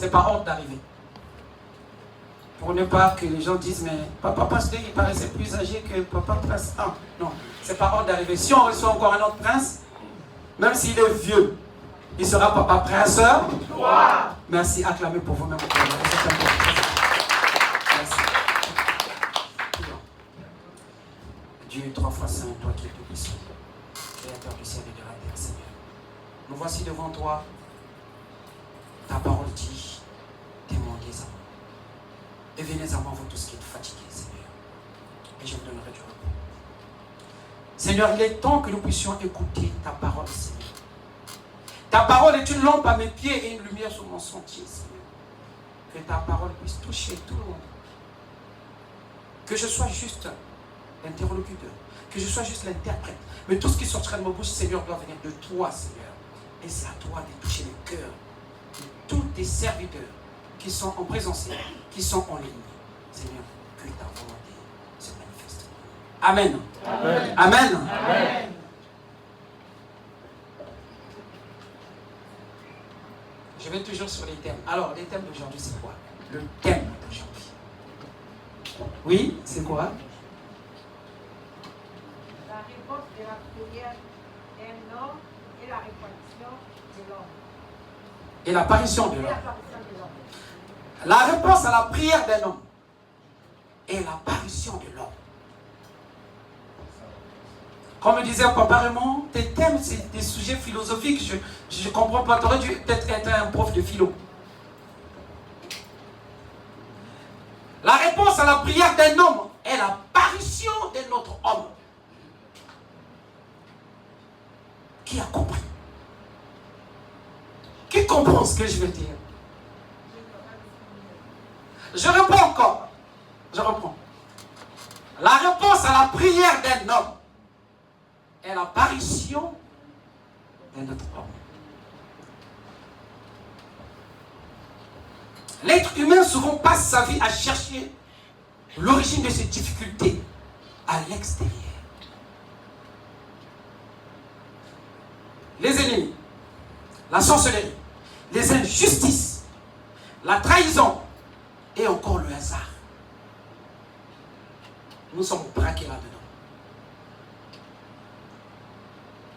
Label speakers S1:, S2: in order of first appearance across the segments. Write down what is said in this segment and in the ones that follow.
S1: C'est pas honte d'arriver. Pour ne pas que les gens disent, mais papa pasteur, il paraissait plus âgé que papa prince. Ah, non, c'est pas honte d'arriver. Si on reçoit encore un autre prince, même s'il est vieux, il sera papa princeur. Merci, acclamez pour vous-même. Merci. Dieu, 3 fois saint, toi qui es tout puissant, créateur du ciel et de la terre, Seigneur. Nous voici devant toi. Ta parole dit, demandez à moi. Et venez à moi, vous tous qui êtes fatigués, Seigneur. Et je vous donnerai du repos. Seigneur, il est temps que nous puissions écouter ta parole, Seigneur. Ta parole est une lampe à mes pieds et une lumière sur mon sentier, Seigneur. Que ta parole puisse toucher tout le monde. Que je sois juste l'interlocuteur. Que je sois juste l'interprète. Mais tout ce qui sortira de ma bouche, Seigneur, doit venir de toi, Seigneur. Et c'est à toi de toucher les cœurs de tous tes serviteurs qui sont en présentiel, qui sont en ligne. Seigneur, que ta volonté se manifeste. Amen. Amen. Amen. Amen. Je vais toujours sur les thèmes. Alors, les thèmes d'aujourd'hui, c'est quoi? Le thème d'aujourd'hui. Oui, c'est quoi?
S2: La réponse de la prière d'un homme et la répartition de l'homme.
S1: Et l'apparition de l'homme. La réponse à la prière d'un homme et l'apparition de l'homme. Comme me disait Papa Raymond, tes thèmes, c'est des sujets philosophiques. Je ne comprends pas. Tu aurais dû peut-être être un prof de philo. La réponse à la prière d'un homme est l'apparition d'un autre homme. Qui a compris? Qui comprend ce que je veux dire? Je réponds encore. Je reprends. La réponse à la prière d'un homme est l'apparition d'un autre homme. L'être humain souvent passe sa vie à chercher l'origine de ses difficultés à l'extérieur. Les ennemis, la sorcellerie, les injustices, la trahison et encore le hasard. Nous sommes braqués là-dedans.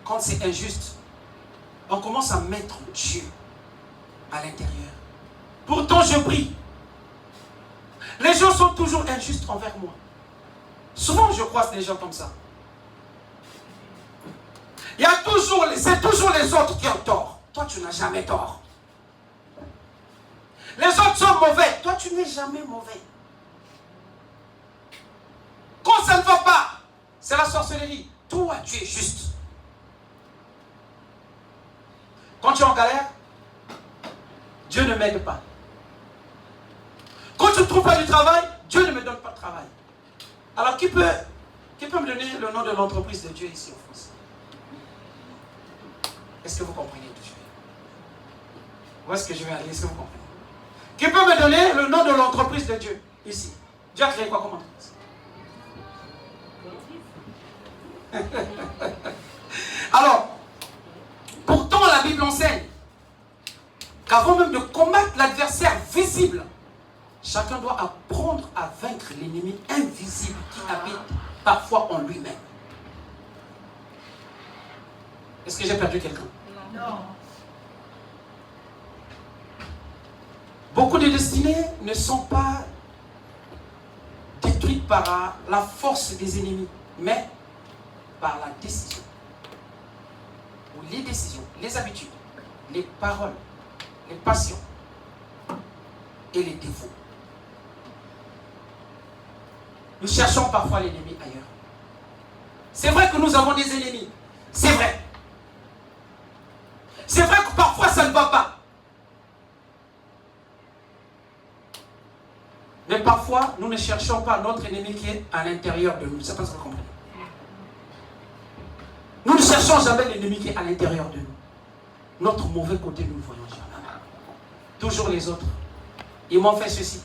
S1: Quand c'est injuste, on commence à mettre Dieu à l'intérieur. Pourtant, je prie. Les gens sont toujours injustes envers moi. Souvent, je croise des gens comme ça. Il y a toujours, c'est toujours les autres qui ont tort. Toi, tu n'as jamais tort. Les autres sont mauvais. Toi, tu n'es jamais mauvais. Quand ça ne va pas, c'est la sorcellerie. Toi, tu es juste. Quand tu es en galère, Dieu ne m'aide pas. Quand tu ne trouves pas du travail, Dieu ne me donne pas de travail. Alors, qui peut me donner le nom de l'entreprise de Dieu ici en France? Est-ce que vous comprenez tout ça? Où est-ce que je vais aller? Est-ce que vous comprenez? Qui peut me donner le nom de l'entreprise de Dieu ici? Dieu a créé quoi comme entreprise? Alors, pourtant la Bible enseigne qu'avant même de combattre l'adversaire visible, chacun doit apprendre à vaincre l'ennemi invisible qui habite parfois en lui-même. Est-ce que j'ai perdu quelqu'un?
S2: Non.
S1: Beaucoup de destinées ne sont pas détruites par la force des ennemis, mais par la décision. Ou les décisions, les habitudes, les paroles, les passions et les défauts. Nous cherchons parfois l'ennemi ailleurs. C'est vrai que nous avons des ennemis. C'est vrai. C'est vrai que parfois ça ne va pas. Mais parfois, nous ne cherchons pas notre ennemi qui est à l'intérieur de nous. C'est pas ce que vous comprenez. Nous ne cherchons jamais l'ennemi qui est à l'intérieur de nous. Notre mauvais côté, nous ne le voyons jamais. Toujours les autres. Ils m'ont fait ceci.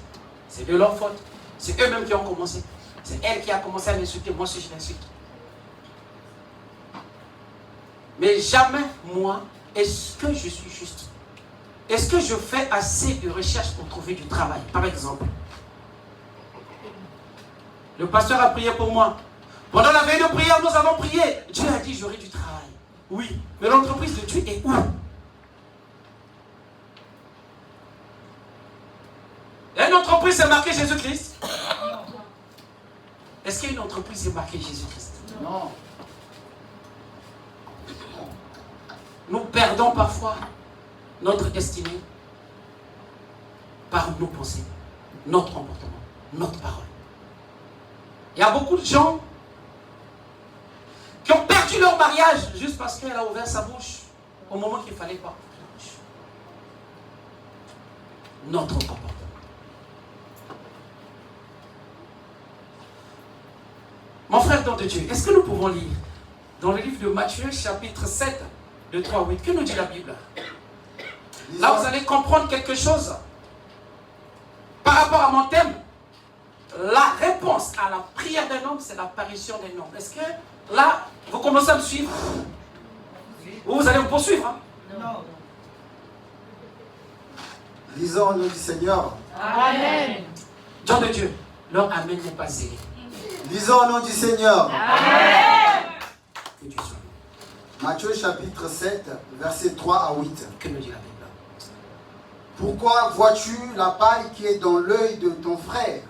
S1: C'est de leur faute. C'est eux-mêmes qui ont commencé. C'est elle qui a commencé à m'insulter. Moi aussi, je l'insulte. Mais jamais, moi, est-ce que je suis juste? est-ce que je fais assez de recherche pour trouver du travail? Par exemple, le pasteur a prié pour moi. Pendant la veille de prière, nous avons prié. Dieu a dit, j'aurai du travail. Oui, mais l'entreprise de Dieu est où? Il y a une entreprise, c'est marqué Jésus-Christ. Est-ce qu'il y a une entreprise, c'est marqué Jésus-Christ?
S3: Non.
S1: Nous perdons parfois notre destinée par nos pensées, notre comportement, notre parole. Il y a beaucoup de gens qui ont perdu leur mariage juste parce qu'elle a ouvert sa bouche au moment qu'il ne fallait pas ouvrir la bouche. Notre comportement. Mon frère dans de Dieu, est-ce que nous pouvons lire dans le livre de Matthieu, chapitre 7, de 3 à 8, que nous dit la Bible? Là, vous allez comprendre quelque chose par rapport à mon thème. La réponse à la prière d'un homme, c'est l'apparition d'un homme. Est-ce que là, vous commencez à me suivre? Ou vous allez me poursuivre? Hein?
S2: Non.
S3: Lisons au nom du Seigneur.
S2: Amen.
S1: Jean de Dieu, leur Amen n'est pas zélé.
S3: Lisons au nom du Seigneur.
S2: Amen.
S1: Que Dieu soit loué.
S3: Matthieu chapitre 7, versets 3 à 8.
S1: Que nous dit la Bible?
S3: Pourquoi vois-tu la paille qui est dans l'œil de ton frère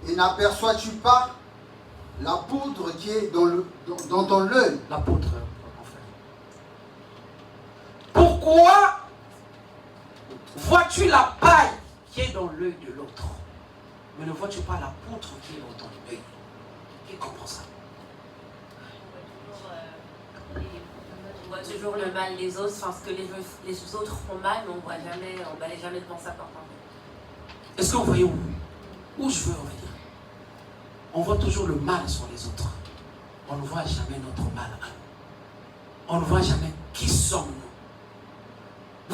S3: et n'aperçois-tu pas la poudre qui est dans ton œil?
S1: L'apôtre, mon frère. Pourquoi vois-tu la paille qui est dans l'œil de l'autre, mais ne vois-tu pas la poutre qui est dans ton œil? Qui comprend ça?
S4: On voit toujours le mal des autres, parce que les autres font mal, mais on ne balaye jamais devant sa porte.
S1: Est-ce que vous voyez où je veux en venir? On voit toujours le mal sur les autres. On ne voit jamais notre mal à nous. On ne voit jamais qui sommes-nous.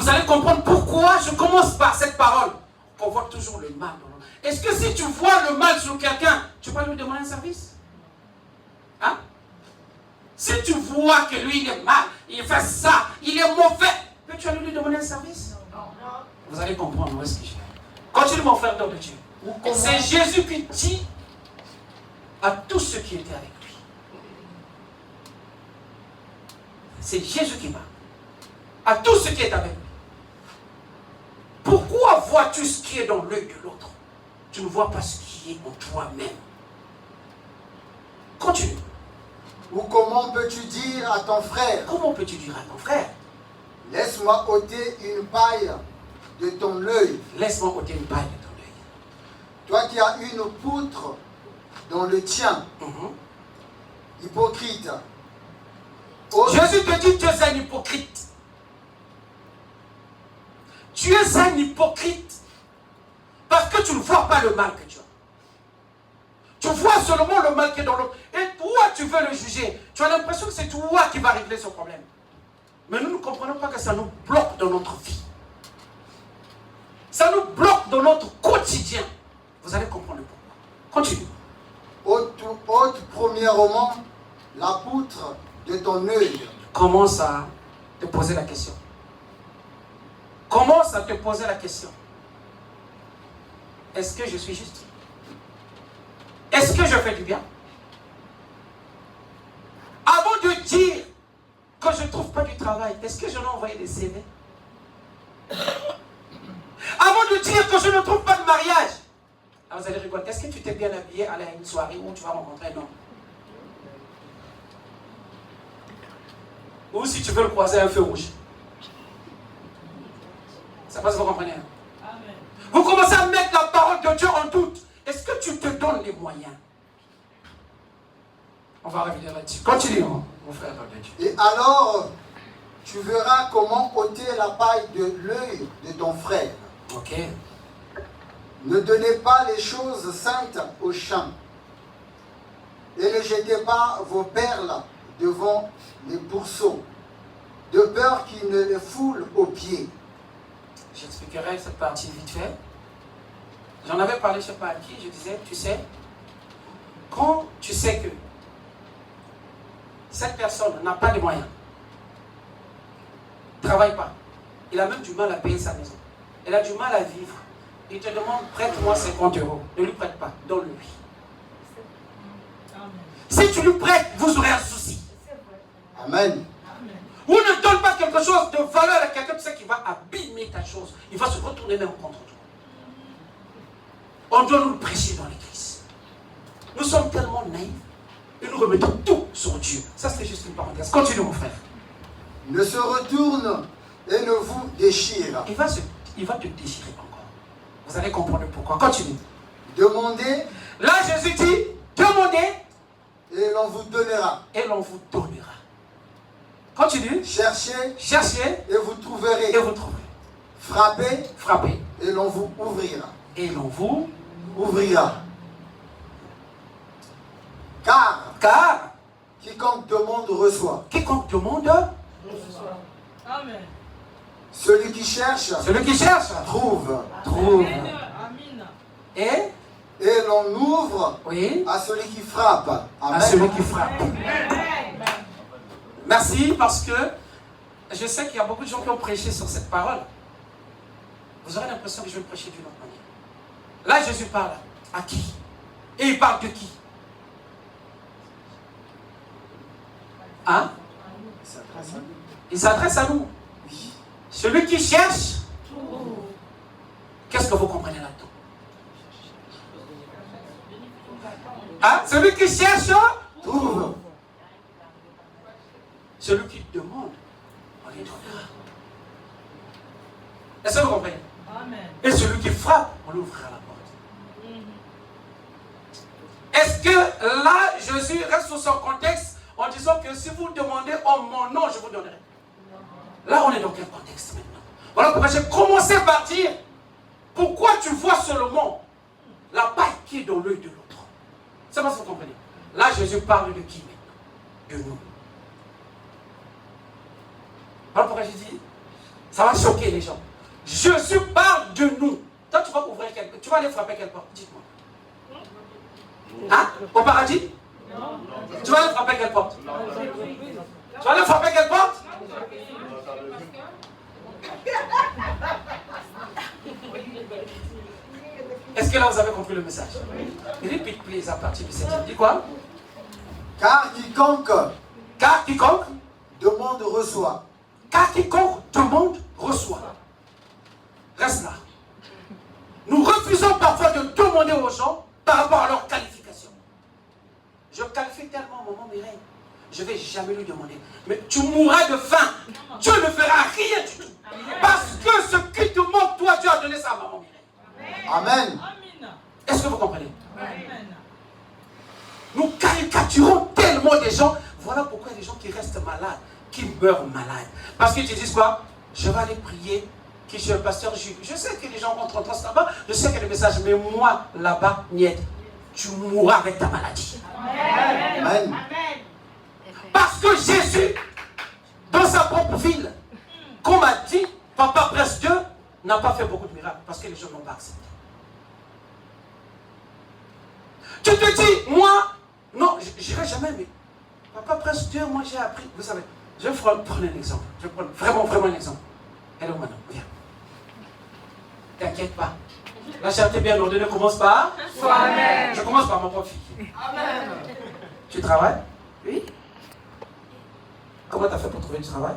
S1: Vous allez comprendre pourquoi je commence par cette parole. On voit toujours le mal dans l'autre. Est-ce que si tu vois le mal sur quelqu'un, tu peux lui demander un service? Hein? Si tu vois que lui, il est mal, il fait ça, il est mauvais, peux-tu aller lui demander un service?
S2: Non.
S1: Vous allez comprendre où est-ce que je vais. Continue, mon frère, dans le Dieu. C'est Jésus qui dit à tous ceux qui étaient avec lui. C'est Jésus qui parle. À tous ceux qui étaient avec lui. Pourquoi vois-tu ce qui est dans l'œil de l'autre? Tu ne vois pas ce qui est en toi-même. Continue.
S3: Ou comment peux-tu dire à ton frère,
S1: Comment peux-tu dire à ton frère,
S3: laisse-moi ôter une paille de ton œil,
S1: laisse-moi ôter une paille de ton œil?
S3: toi qui as une poutre dans le tien, hypocrite.
S1: Jésus te dit, tu es un hypocrite. Tu es un hypocrite parce que tu ne vois pas le mal que tu as. Tu vois seulement le mal qui est dans l'autre. Et toi, tu veux le juger. Tu as l'impression que c'est toi qui vas régler ce problème. Mais nous ne comprenons pas que ça nous bloque dans notre vie. Ça nous bloque dans notre quotidien. Vous allez comprendre pourquoi. Continue.
S3: Ôte premièrement la poutre de ton œil.
S1: Commence à te poser la question. Commence à te poser la question. Est-ce que je suis juste? Est-ce que je fais du bien? Avant de dire que je ne trouve pas du travail, est-ce que j'en ai envoyé des CV? Avant de dire que je ne trouve pas de mariage, alors vous allez rigoler, est-ce que tu t'es bien habillé à une soirée où tu vas rencontrer un homme? Ou si tu veux le croiser à un feu rouge. C'est pas ce que vous comprenez. Hein?
S2: Amen.
S1: Vous commencez à mettre la parole de Dieu en doute. Est-ce que tu te donnes les moyens? On va revenir là-dessus. Continuons, mon frère de Dieu.
S3: Et alors, tu verras comment ôter la paille de l'œil de ton frère.
S1: Ok.
S3: Ne donnez pas les choses saintes aux chiens. Et ne jetez pas vos perles devant les pourceaux, de peur qu'ils ne les foulent aux pieds.
S1: J'expliquerai cette partie vite fait. J'en avais parlé, je ne sais pas à qui, je disais, tu sais, quand tu sais que cette personne n'a pas de moyens, ne travaille pas, Il a même du mal à payer sa maison. Il a du mal à vivre. Il te demande, prête-moi 50 euros. Ne lui prête pas, donne-le-lui. Si tu lui prêtes, vous aurez un souci.
S3: Amen.
S1: Ou ne donne pas quelque chose de valeur à quelqu'un, tu sais qu'il va abîmer ta chose. Il va se retourner même contre toi. On doit nous le prêcher dans l'église. Nous sommes tellement naïfs et nous remettons tout sur Dieu. Ça, c'est juste une parenthèse. Continue, mon frère.
S3: Ne se retourne et ne vous déchire.
S1: Il va te déchirer encore. Vous allez comprendre pourquoi. Continue.
S3: Demandez.
S1: Là, Jésus dit, demandez.
S3: Et l'on vous donnera.
S1: Et l'on vous donnera. Continue.
S3: Cherchez.
S1: Cherchez.
S3: Et vous trouverez.
S1: Et vous trouverez.
S3: Frappez.
S1: Frappez.
S3: Et l'on vous ouvrira.
S1: Et l'on vous
S3: ouvrira. Car quiconque demande reçoit.
S1: Quiconque demande
S2: reçoit. Amen.
S3: Celui qui cherche trouve.
S1: Et
S3: l'on ouvre à celui qui frappe. Amen.
S1: À celui qui frappe. Merci, parce que je sais qu'il y a beaucoup de gens qui ont prêché sur cette parole. Vous aurez l'impression que je vais prêcher d'une autre manière. Là, Jésus parle à qui? Et il parle de qui? Hein? Il s'adresse à nous. Celui qui cherche, qu'est-ce que vous comprenez là-dedans? Hein? Celui qui cherche, trouve. Celui qui demande, on lui donnera. Est-ce que vous comprenez? Amen. Et celui qui frappe, on lui ouvrira la porte. Est-ce que là, Jésus reste sur son contexte en disant que si vous demandez en mon nom, je vous donnerai? Là, on est dans quel contexte maintenant? Voilà pourquoi j'ai commencé par dire pourquoi tu vois seulement la paille qui est dans l'œil de l'autre. C'est pas ce que vous comprenez. Là, Jésus parle de qui maintenant? De nous. Voilà pourquoi j'ai dit, ça va choquer les gens. Jésus parle de nous. Toi, tu vas ouvrir quelque... Tu vas aller frapper quelle porte? Dites-moi. Hein? Au paradis? Non. Tu vas aller frapper quelle porte? Tu vas aller frapper quelle porte? Est-ce que là vous avez compris le message? Répète please à partir de cette. Dis quoi?
S3: Car quiconque demande reçoit.
S1: Car quiconque demande reçoit. Reste là. Nous refusons parfois de demander aux gens par rapport à leur qualification. Je qualifie tellement maman Mireille. Je ne vais jamais lui demander. Mais tu mourras de faim. Dieu ne fera rien du tout. Parce que ce qui te manque, toi, Dieu a donné ça à maman Mireille.
S3: Amen.
S1: Est-ce que vous comprenez? Nous caricaturons tellement des gens. Voilà pourquoi il y a des gens qui restent malades, qui meurent malades. Parce qu'ils te disent quoi? Je vais aller prier, qui je suis le pasteur Jules. Je sais que les gens rentrent en transe là-bas, je sais qu'il y a des messages, mais moi, là-bas, niet. Tu mourras avec ta maladie.
S3: Amen. Amen.
S1: Parce que Jésus, dans sa propre ville, comme a dit, Papa Presse Dieu, n'a pas fait beaucoup de miracles, parce que les gens n'ont pas accepté. Tu te dis, moi, non, je n'irai jamais, mais Papa Presse Dieu, moi j'ai appris. Vous savez, je vais prendre un exemple. Je vais prendre vraiment un exemple. Hello, madame, viens. T'inquiète pas. La charité bien ordonnée commence par soi-même. Je commence par ma propre fille. Amen. Tu travailles? Oui. Comment tu as fait pour trouver du travail?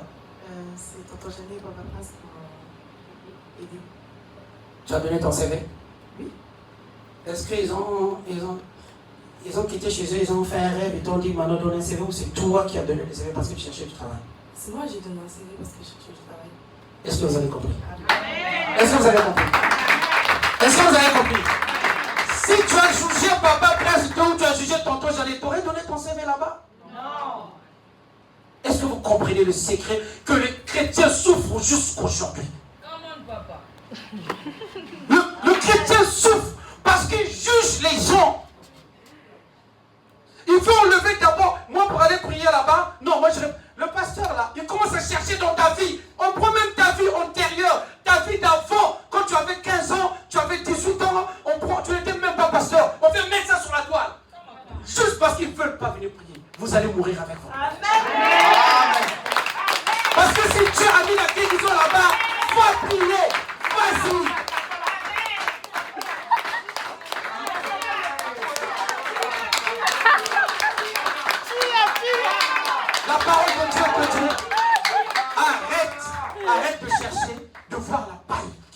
S5: C'est tonton Jeannet et Papa Prince qui m'ont aidé.
S1: Tu as donné ton CV?
S5: Oui.
S1: Est-ce qu'ils ont quitté chez eux, ils ont fait un rêve, ils t'ont dit maintenant donne un CV, ou c'est toi qui as donné le CV parce que tu cherchais du travail?
S5: C'est moi qui ai donné un CV parce que je cherchais du travail.
S1: Est-ce que vous avez compris? Est-ce que vous avez compris? Est-ce que vous avez compris? Si tu as jugé Papa Prince ou tu as jugé tonton Jeannet, tu aurais donné ton CV là-bas?
S2: Non.
S1: Est-ce que vous comprenez le secret que les chrétiens souffrent jusqu'aujourd'hui?
S2: Comment, papa?
S1: Le chrétien souffre parce qu'il juge les gens. Il faut enlever d'abord, moi pour aller prier là-bas, non, moi le pasteur là, il commence à chercher dans ta vie. On prend même ta vie antérieure, ta vie d'avant, quand tu avais 15 ans, tu avais 18 ans, tu n'étais même pas pasteur, on vient mettre ça sur la toile. Juste parce qu'ils ne veulent pas venir prier. Vous allez mourir avec vous. Amen. Parce que si Dieu a mis la guérison là-bas,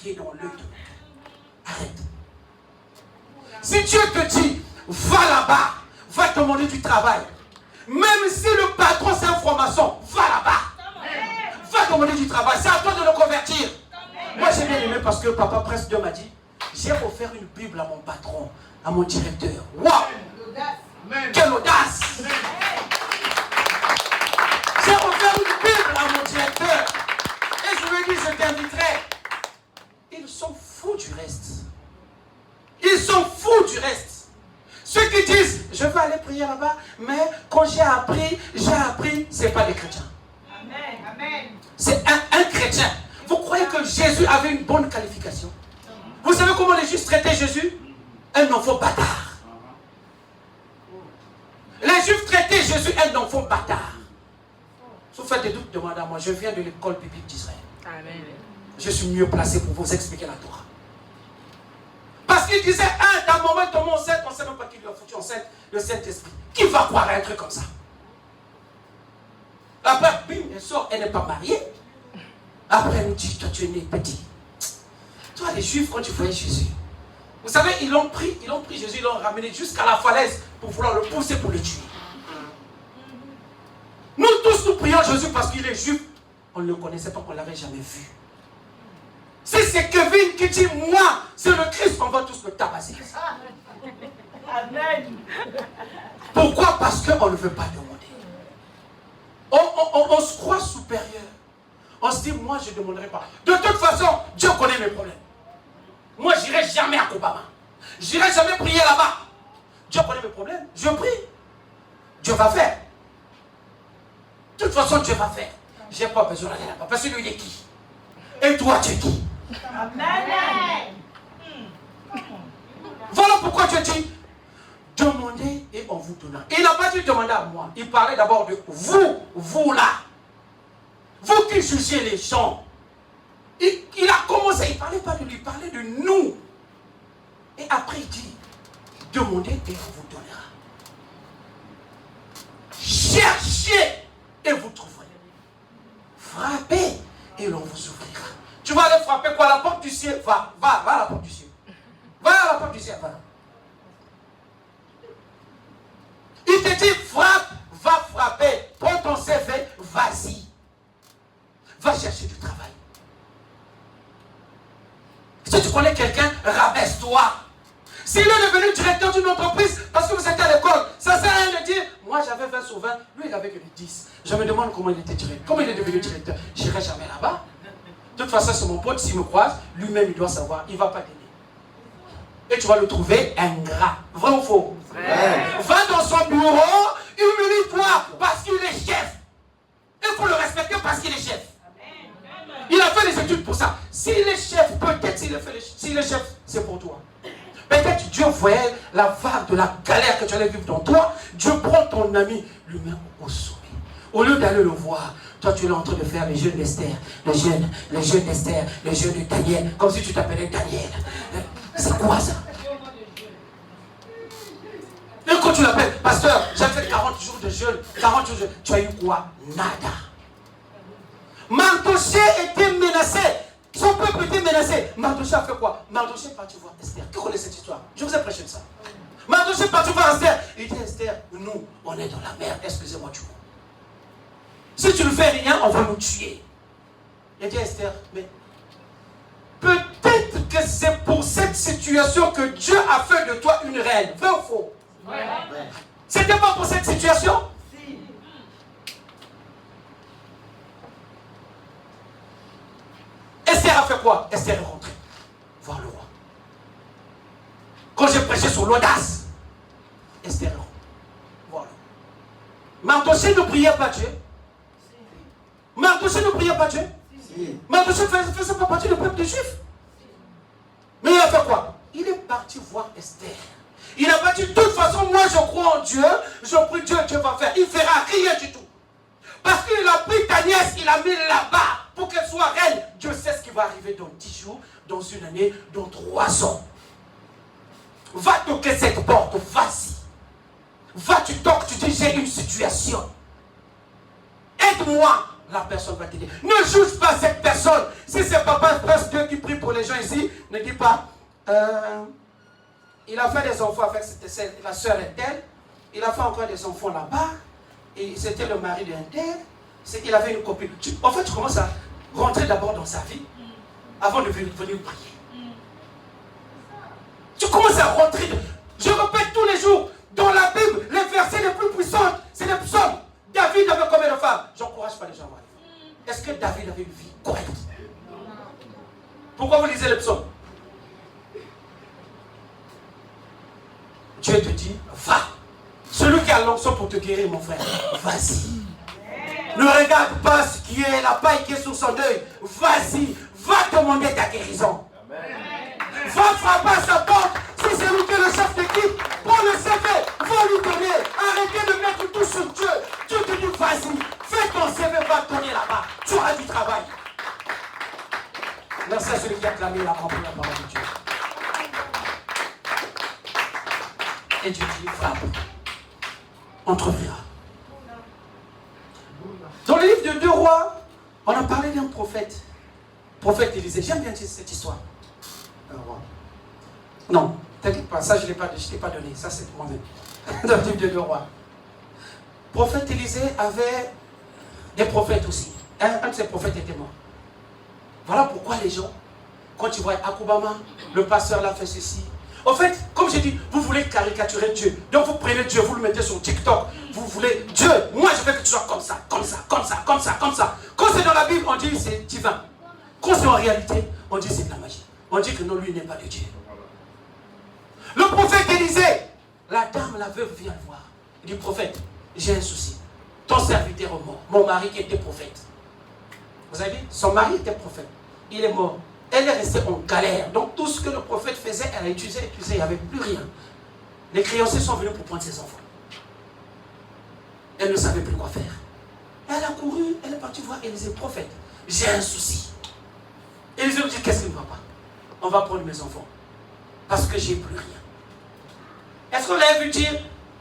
S1: pied dans l'œil de l'autre. Arrête. Si Dieu te dit, va là-bas, va demander du travail. Même si le patron c'est un franc-maçon, va là-bas. Va demander du travail. C'est à toi de le convertir. Moi j'ai bien aimé parce que Papa Prince Dieu m'a dit, j'ai offert une Bible à mon patron, à mon directeur. Waouh! Quelle audace! J'ai offert une Bible à mon directeur. Et je lui ai dit, je t'inviterai. Ils sont fous du reste. Ils sont fous du reste. Ceux qui disent, je vais aller prier là-bas, mais quand j'ai appris, c'est pas des chrétiens.
S2: Amen. Amen.
S1: C'est un chrétien. Vous croyez que Jésus avait une bonne qualification? Vous savez comment les Juifs traitaient Jésus? Un enfant bâtard. Les Juifs traitaient Jésus un enfant bâtard. Si vous faites des doutes, demandez à moi. Je viens de l'école biblique d'Israël.
S4: Amen.
S1: Je suis mieux placé pour vous expliquer la Torah. Parce qu'il disait, d'un moment, ton enceinte, on ne sait même pas qui lui a foutu enceinte, le Saint-Esprit. Qui va croire à un truc comme ça? Après, bim, elle sort, elle n'est pas mariée. Après, elle nous dit, toi, tu es né petit. Toi, les Juifs, quand tu voyais Jésus, vous savez, ils l'ont pris Jésus, ils l'ont ramené jusqu'à la falaise pour vouloir le pousser pour le tuer. Nous tous, nous prions Jésus parce qu'il est juif. On ne le connaissait pas, qu'on ne l'avait jamais vu. Si c'est Kevin qui dit, moi, c'est le Christ, on va tous le tabasser.
S2: Amen.
S1: Pourquoi? Parce qu'on ne veut pas demander. On se croit supérieur. On se dit, moi, je ne demanderai pas. De toute façon, Dieu connaît mes problèmes. Moi, je n'irai jamais à Kobama. Je n'irai jamais prier là-bas. Dieu connaît mes problèmes. Je prie. Dieu va faire. De toute façon, Dieu va faire. Je n'ai pas besoin d'aller là-bas. Parce que lui, il est qui? Et toi, tu es qui?
S2: Amen.
S1: Voilà pourquoi Dieu dit, demandez et on vous donnera. Il n'a pas dit demander à moi. Il parlait d'abord de vous là. Vous qui jugez les gens. Il a commencé, il ne parlait pas de lui, il parlait de nous. Et après il dit, demandez et on vous donnera. Cherchez et vous trouverez. Frappez et l'on vous ouvrira. Tu vas aller frapper quoi? À la porte du ciel? Va à la porte du ciel. Va à la porte du ciel, va. Il te dit, frappe, va frapper. Prends ton CV, vas-y. Va chercher du travail. Si tu connais quelqu'un, rabaisse-toi. S'il est devenu directeur d'une entreprise parce que vous êtes à l'école, ça sert à rien de dire, moi j'avais 20 sur 20, lui il avait que 10. Je me demande comment il était directeur. Comment il est devenu directeur? Je n'irai jamais là-bas. De toute façon, c'est mon pote, s'il me croise, lui-même il doit savoir, il ne va pas t'aider. Et tu vas le trouver ingrat. Vrai ou faux? Va dans son bureau, humilie-toi parce qu'il est chef. Il faut le respecter parce qu'il est chef. Il a fait les études pour ça. S'il est chef, peut-être s'il est chef, c'est pour toi. Peut-être Dieu voyait la vague de la galère que tu allais vivre dans toi. Dieu prend ton ami, lui met au sommet. Au lieu d'aller le voir, toi tu es là en train de faire les jeûnes d'Esther, les jeûnes d'Esther, les jeûnes de Daniel, comme si tu t'appelais Daniel. C'est quoi ça? Et quand tu l'appelles, pasteur, j'ai fait 40 jours de jeûne, 40 jours de jeûne, tu as eu quoi? Nada. Mardoché était menacé. Son peuple était menacé. Mardoché a fait quoi? Mardoché est parti voir Esther. Qui connaît cette histoire? Je vous ai prêché de ça. Mardoché est parti voir Esther. Il dit, Esther, nous, on est dans la merde. Excusez-moi du mot. Si tu ne fais rien, on va nous tuer. Il dit, Esther, mais peut-être que c'est pour cette situation que Dieu a fait de toi une reine. Vrai ou faux? C'était pas pour cette situation? Esther a fait quoi? Esther est rentrée voir le roi. Quand j'ai prêché sur l'audace, Esther est rentrée voir le roi. Mardoché ne priait pas Dieu. Mardoché ne priait pas Dieu. Mardoché ne faisait pas partie du peuple des Juifs. Mais il a fait quoi? Il est parti voir Esther. Il n'a pas dit, de toute façon, moi je crois en Dieu, je prie Dieu, Dieu va faire. Il ne fera rien du tout. Parce qu'il a pris ta nièce, il l'a mis là-bas pour qu'elle soit reine. Dieu sait ce qui va arriver dans 10 jours, dans une année, dans 3 ans. Va toquer cette porte, vas-y. Va, tu toques, tu dis, j'ai une situation. Aide-moi. La personne va t'aider. Ne juge pas cette personne. Si c'est Papa Prince Dieu qui prie pour les gens ici ne disent pas, il a fait des enfants avec la sœur d'elle, il a fait encore des enfants là-bas, et c'était le mari d'un tel, il avait une copine. En fait, tu commences à rentrer d'abord dans sa vie, avant de venir prier. Tu commences à rentrer, je répète tous les jours, dans la Bible, les versets les plus puissants, c'est les psaumes. David avait combien de femmes? J'encourage pas les gens à voir. Est-ce que David avait une vie correcte? Pourquoi vous lisez les psaumes? Dieu te dit, va. Celui qui a l'onction pour te guérir, mon frère, vas-y. Ne regarde pas ce qui est la paille qui est sur son œil. Vas-y, va demander ta guérison. Va frapper à sa porte. Si c'est lui qui est le chef d'équipe, prends le CV, va lui donner. Arrêtez de mettre tout sur Dieu. Dieu te dit, vas-y, fais ton CV, va te donner là-bas. Tu auras du travail. Merci à celui qui a clamé la parole de Dieu. Et Dieu dit, frappe. On trouvera. Dans le livre de 2 Rois, on a parlé d'un prophète. Prophète Élisée. J'aime bien cette histoire. Non, t'inquiète pas, ça je ne t'ai pas donné. Ça c'est moi-même. Dans le livre de 2 Rois. Prophète Élisée avait des prophètes aussi. Un de ses prophètes était mort. Voilà pourquoi les gens, quand tu vois Akubama, le pasteur l'a fait ceci. En fait, comme j'ai dit, vous voulez caricaturer Dieu. Donc vous prenez Dieu, vous le mettez sur TikTok. Vous voulez Dieu. Moi je veux que tu sois comme ça, comme ça, comme ça, comme ça, comme ça. Quand c'est dans la Bible, on dit c'est divin. Quand c'est en réalité, on dit c'est de la magie. On dit que non, lui n'est pas de Dieu. Le prophète Élisée, la dame, la veuve, vient le voir. Il dit, prophète, j'ai un souci. Ton serviteur est mort. Mon mari qui était prophète. Vous avez dit, son mari était prophète. Il est mort. Elle est restée en galère. Donc tout ce que le prophète faisait, elle a utilisé, il n'y avait plus rien. Les créanciers sont venus pour prendre ses enfants. Elle ne savait plus quoi faire. Elle a couru, elle est partie voir Élisée, prophète. J'ai un souci. Élisée lui dit, qu'est-ce qui ne va pas? On va prendre mes enfants. Parce que j'ai plus rien. Est-ce qu'on l'a vu dire,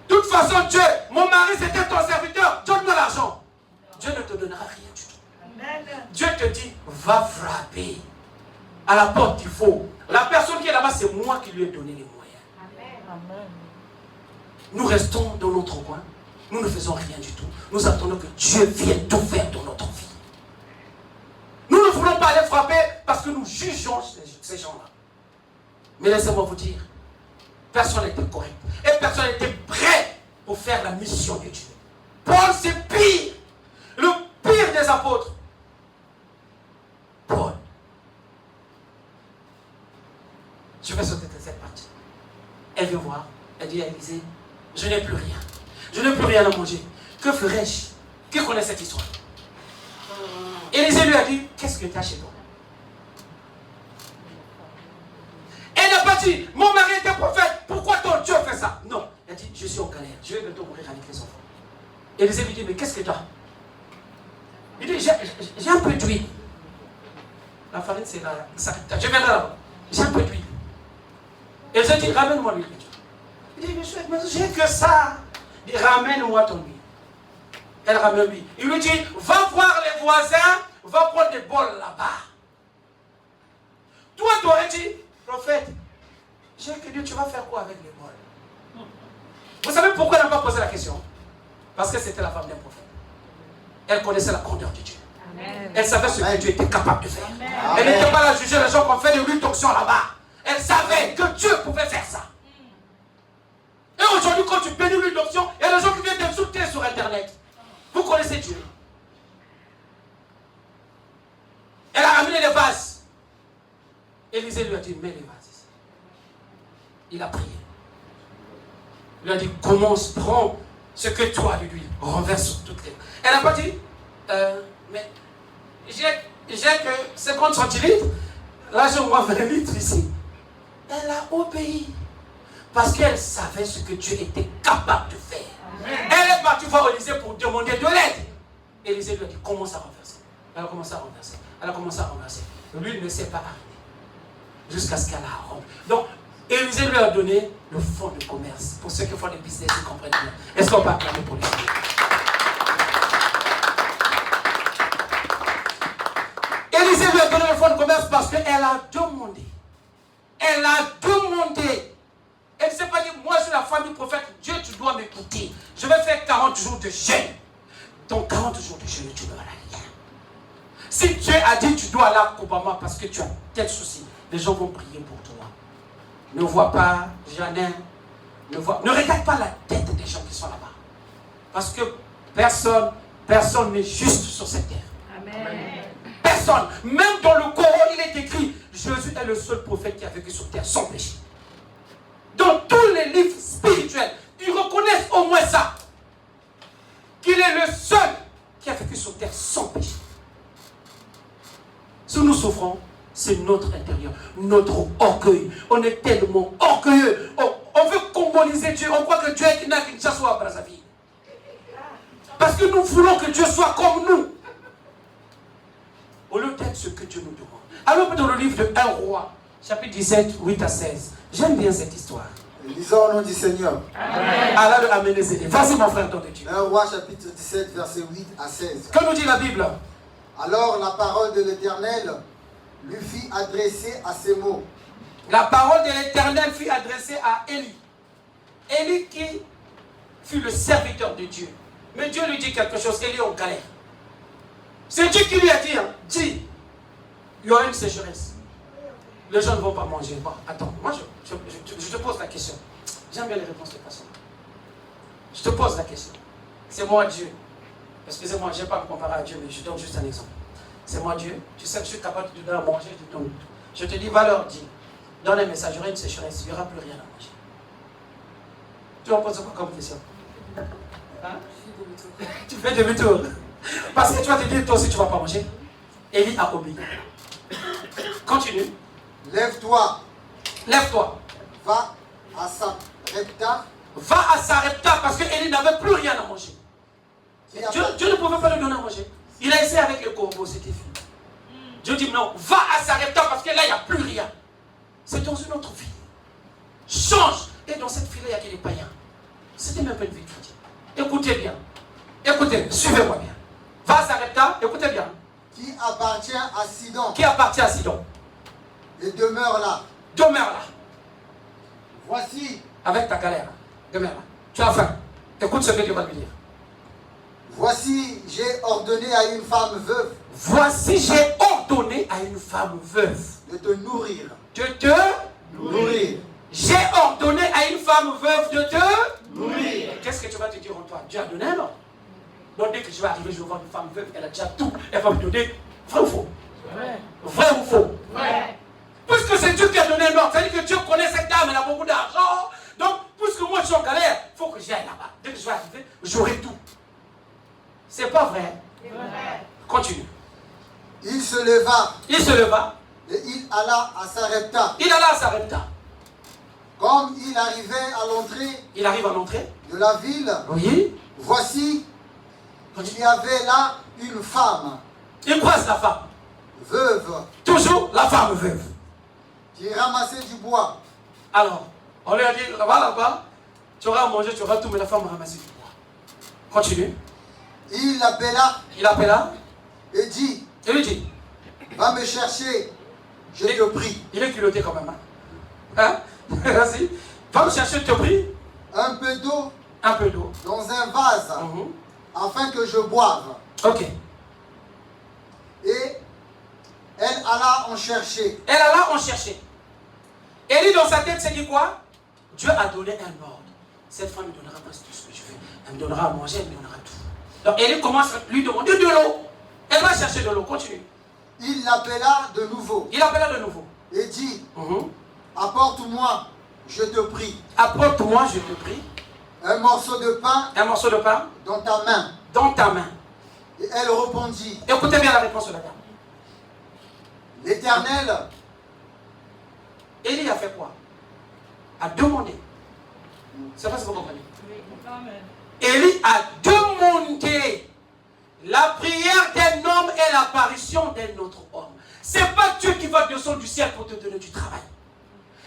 S1: de toute façon, Dieu, mon mari c'était ton serviteur, donne-moi l'argent. Dieu ne te donnera rien du tout. Amen. Dieu te dit, va frapper à la porte du faux. La personne qui est là-bas, c'est moi qui lui ai donné les moyens. Amen. Nous restons dans notre coin. Nous ne faisons rien du tout. Nous attendons que Dieu vienne tout faire dans notre vie. Nous ne voulons pas aller frapper parce que nous jugeons ces gens-là. Mais laissez-moi vous dire, personne n'était correct. Et personne n'était prêt pour faire la mission de Dieu. Paul, c'est pire. Le pire des apôtres. Paul. Je vais sauter de cette partie. Elle vient voir. Elle dit à Élisée, je n'ai plus rien. Je n'ai plus rien à manger. Que ferais-je? Qui connaît cette histoire? Élisée lui a dit, qu'est-ce que tu as chez toi? Elle n'a pas dit, mon mari était prophète, pourquoi ton Dieu fait ça? Non, elle a dit, je suis en galère, je vais bientôt mourir avec les enfants. Élisée lui dit, mais qu'est-ce que tu as? Il dit, j'ai un peu d'huile. La farine, c'est là, je viens là-bas. J'ai un peu d'huile. Élisée dit, ramène-moi l'huile. Il dit, mais j'ai que ça. Il dit, ramène-moi ton huile. Elle ramène lui. Il lui dit, va voir les voisins, va prendre des bols là-bas. Toi, tu aurais dit, prophète, j'ai que Dieu, tu vas faire quoi avec les bols? Vous savez pourquoi elle n'a pas posé la question? Parce que c'était la femme d'un prophète. Elle connaissait la grandeur de Dieu. Amen. Elle savait ce que Dieu était capable de faire. Amen. Elle n'était pas là à juger les gens qui ont fait des huiles d'onction là-bas. Elle savait que Dieu pouvait faire ça. Et aujourd'hui, quand tu bénis l'huile d'onction, il y a des gens qui viennent t'insulter sur Internet. Vous connaissez Dieu. Elle a ramené les vases. Élisée lui a dit, mets les vases ici. Il a prié. Il lui a dit, commence, prends ce que tu as de l'huile, renverse sur toutes les... Elle n'a pas dit, mais j'ai que 50 centilitres, là j'ai au moins 20 litres ici. Elle a obéi. Parce qu'elle savait ce que Dieu était capable de faire. Amen. Elle est partie voir Élisée pour demander de l'aide. Élisée lui a dit, commence à renverser. Elle a commencé à renverser. Elle a commencé à renverser. Lui ne s'est pas arrêté. Jusqu'à ce qu'elle a rempli. Donc, Élisée lui a donné le fonds de commerce. Pour ceux qui font des business, ils comprennent bien. Est-ce qu'on peut acclamer pour les Élisée lui a donné le fonds de commerce parce qu'elle a demandé. Elle a demandé. Elle ne s'est pas dit, moi je suis la femme du prophète, Dieu tu dois m'écouter. Je vais faire 40 jours de jeûne. Donc 40 jours de jeûne, tu ne verras rien. Si Dieu a dit tu dois aller à Obama parce que tu as tel souci, les gens vont prier pour toi. Ne vois pas Jeannin, ne regarde pas la tête des gens qui sont là-bas. Parce que personne n'est juste sur cette terre.
S2: Amen.
S1: Personne. Même dans le Coran, il est écrit, Jésus est le seul prophète qui a vécu sur terre sans péché. Dans tous les livres spirituels, ils reconnaissent au moins ça. Qu'il est le seul qui a vécu sur terre sans péché. Si nous souffrons, c'est notre intérieur, notre orgueil. On est tellement orgueilleux. On veut congoliser Dieu. On croit que Dieu est à Kinshasa ou à Brazzaville. Parce que nous voulons que Dieu soit comme nous. Au lieu d'être ce que Dieu nous demande. Alors dans le livre de 1 roi, chapitre 17, 8 à 16. J'aime bien cette histoire.
S3: Lisons au nom du Seigneur.
S1: Amen. Allah le amène les aider. Vas-y mon frère, nom de Dieu.
S3: 1 roi chapitre 17 verset 8 à 16.
S1: Que nous dit la Bible?
S3: Alors la parole de l'Éternel lui fit adresser à ces mots.
S1: La parole de l'Éternel fut adressée à Élie. Élie qui fut le serviteur de Dieu. Mais Dieu lui dit quelque chose, Élie est en galère. C'est Dieu qui lui a dit, dis, il y aura une sécheresse. Les gens ne vont pas manger. Bon, attends, moi je te pose la question. J'aime bien les réponses de personnes. Je te pose la question. C'est moi Dieu. Excusez-moi, je ne vais pas me comparer à Dieu, mais je donne juste un exemple. C'est moi Dieu. Tu sais que je suis capable de te donner à manger, je te donne. Je te dis, va leur dire. Dans les messages, il y aura une sécheresse, il n'y aura plus rien à manger. Tu en poses quoi comme question? Hein? Tu fais demi-tour. Parce que tu vas te dire, toi aussi, tu ne vas pas manger. Élie a obéi. Continue.
S3: Lève-toi.
S1: Lève-toi.
S3: Va à Sarepta.
S1: Va à Sarepta parce que Élie n'avait plus rien à manger. Dieu ne pouvait pas lui donner à manger. Il a essayé avec le corbeau, c'était fini. Dieu dit non, va à Sarepta parce que là, il n'y a plus rien. C'est dans une autre ville. Change. Et dans cette ville-là, il n'y a que des païens. C'était même pas une ville chrétienne. Écoutez bien. Écoutez, suivez-moi bien. Va à Sarepta, écoutez bien.
S3: Qui appartient à Sidon.
S1: Qui appartient à Sidon.
S3: Et demeure là.
S1: Demeure là.
S3: Voici.
S1: Avec ta galère. Demeure là. Tu as faim. Écoute ce que Dieu va lui dire.
S3: Voici, j'ai ordonné à une femme veuve.
S1: Voici, j'ai ordonné à une femme veuve.
S3: De te nourrir.
S1: De te
S3: nourrir.
S1: J'ai ordonné à une femme veuve de te
S3: nourrir.
S1: Qu'est-ce que tu vas te dire en toi? Dieu a donné un ordre. Donc dès que je vais arriver, je vais voir une femme veuve, elle a déjà tout. Elle va me donner vrai ou faux? Vrai ou faux?
S2: Vrai.
S1: Puisque c'est Dieu qui a donné un ordre, c'est-à-dire que Dieu connaît cette dame, elle a beaucoup d'argent. Donc, puisque moi je suis en galère, il faut que j'aille là-bas. Dès que je vais arriver, j'aurai tout. C'est pas vrai?
S2: C'est vrai.
S1: Continue.
S3: Il se leva.
S1: Il se leva.
S3: Et il alla à Sarepta.
S1: Il alla à Sarepta.
S3: Comme il arrivait à l'entrée.
S1: Il arrive à l'entrée
S3: de la ville.
S1: Oui.
S3: Voici, il y avait là une femme.
S1: Il croise la femme.
S3: Veuve.
S1: Toujours la femme veuve.
S3: Qui ramassait du bois.
S1: Alors, on lui a dit, va là-bas, tu auras à manger, tu auras tout, mais la femme ramassait du bois. Continue.
S3: Il l'appela.
S1: Il appela.
S3: Et dit.
S1: Et lui dit.
S3: Va me chercher, je te prie.
S1: Il est culotté quand même. Hein? Vas-y. Va me chercher, je te prie.
S3: Un peu d'eau.
S1: Un peu d'eau.
S3: Dans un vase. Afin que je boive.
S1: Ok.
S3: Et elle alla en chercher.
S1: Elle alla en chercher. Élie dans sa tête s'est dit quoi? Dieu a donné un ordre. Cette femme me donnera presque tout ce que je veux. Elle me donnera à manger, elle me donnera tout. Donc Élie commence à lui demander de l'eau. Elle va chercher de l'eau. Continue.
S3: Il l'appela de nouveau.
S1: Il appela de nouveau.
S3: Et dit, apporte-moi, je te prie.
S1: Apporte-moi, je te prie.
S3: Un morceau de pain.
S1: Un morceau de pain.
S3: Dans ta main.
S1: Dans ta main.
S3: Et elle répondit.
S1: Écoutez bien la réponse de la dame.
S3: L'Éternel.
S1: Élie a fait quoi? A demandé. C'est pas ce que vous comprenez. Élie a demandé. La prière d'un homme est l'apparition d'un autre homme. C'est pas Dieu qui va descendre du ciel pour te donner du travail.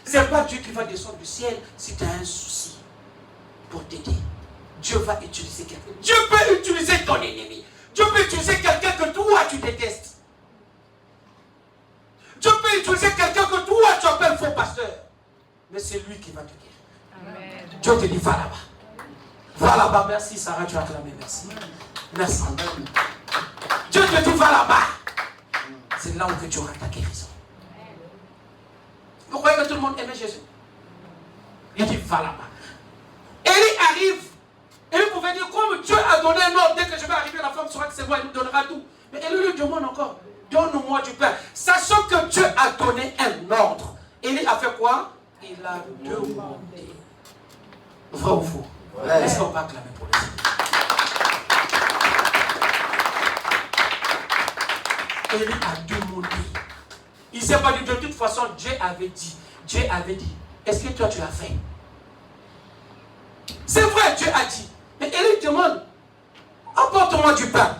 S1: C'est pas Dieu qui va descendre du ciel si tu as un souci pour t'aider. Dieu va utiliser quelqu'un. Dieu peut utiliser ton ennemi. Dieu peut utiliser quelqu'un que toi tu détestes. peut utiliser quelqu'un que toi tu appelles faux pasteur. Mais c'est lui qui va te guérir.
S2: Amen.
S1: Dieu te dit, va là-bas. Va là-bas. Merci Sarah, tu as acclamé. Merci. Merci. Dieu te dit, va là-bas. C'est là où tu auras ta guérison. Vous croyez que tout le monde aimait Jésus? Il dit, va là-bas. Élie arrive. Et il pouvait dire, comme Dieu a donné un ordre, dès que je vais arriver, la femme saura que c'est moi, il nous donnera tout. Mais Élie lui demande encore, donne-moi du pain. Sachant que Dieu a donné un ordre. Élie a fait quoi? Il a demandé. Vrai ou faux?
S3: Ouais.
S1: Est-ce qu'on va acclamer pour les autres? Élie a demandé. Il ne s'est pas dit, de toute façon, Dieu avait dit. Dieu avait dit. Est-ce que toi tu as fait? C'est vrai, Dieu a dit. Mais Élie demande, apporte-moi du pain.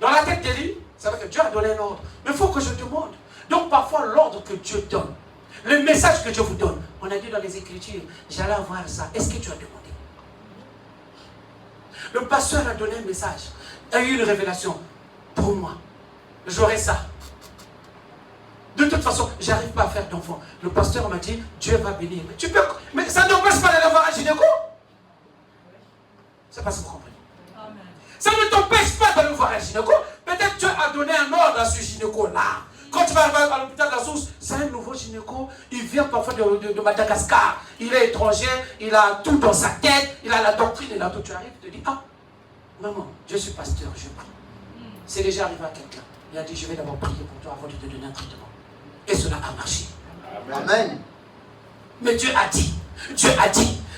S1: Dans la tête d'Élie, c'est vrai que Dieu a donné un ordre. Mais il faut que je demande. Donc parfois, l'ordre que Dieu donne, le message que Dieu vous donne, on a dit dans les Écritures, j'allais avoir ça. Est-ce que tu as demandé? Le pasteur a donné un message, a eu une révélation. Pour moi, j'aurai ça. De toute façon, je n'arrive pas à faire d'enfant. Le pasteur m'a dit, Dieu va bénir. Mais ça n'empêche pas d'aller voir un gynéco. Je ne sais pas si vous comprenez. Amen. Ça ne t'empêche pas d'aller voir un gynéco. Peut-être Dieu a donné un ordre à ce gynéco-là. Quand tu vas arriver à l'hôpital de la Source, c'est un nouveau gynéco. Il vient parfois de Madagascar. Il est étranger, il a tout dans sa tête, il a la doctrine, il a tout. Tu arrives, tu te dis, ah, maman, je suis pasteur, je prie. C'est déjà arrivé à quelqu'un. Il a dit, je vais d'abord prier pour toi avant de te donner un traitement. Et cela a marché.
S3: Amen.
S1: Mais Dieu a dit,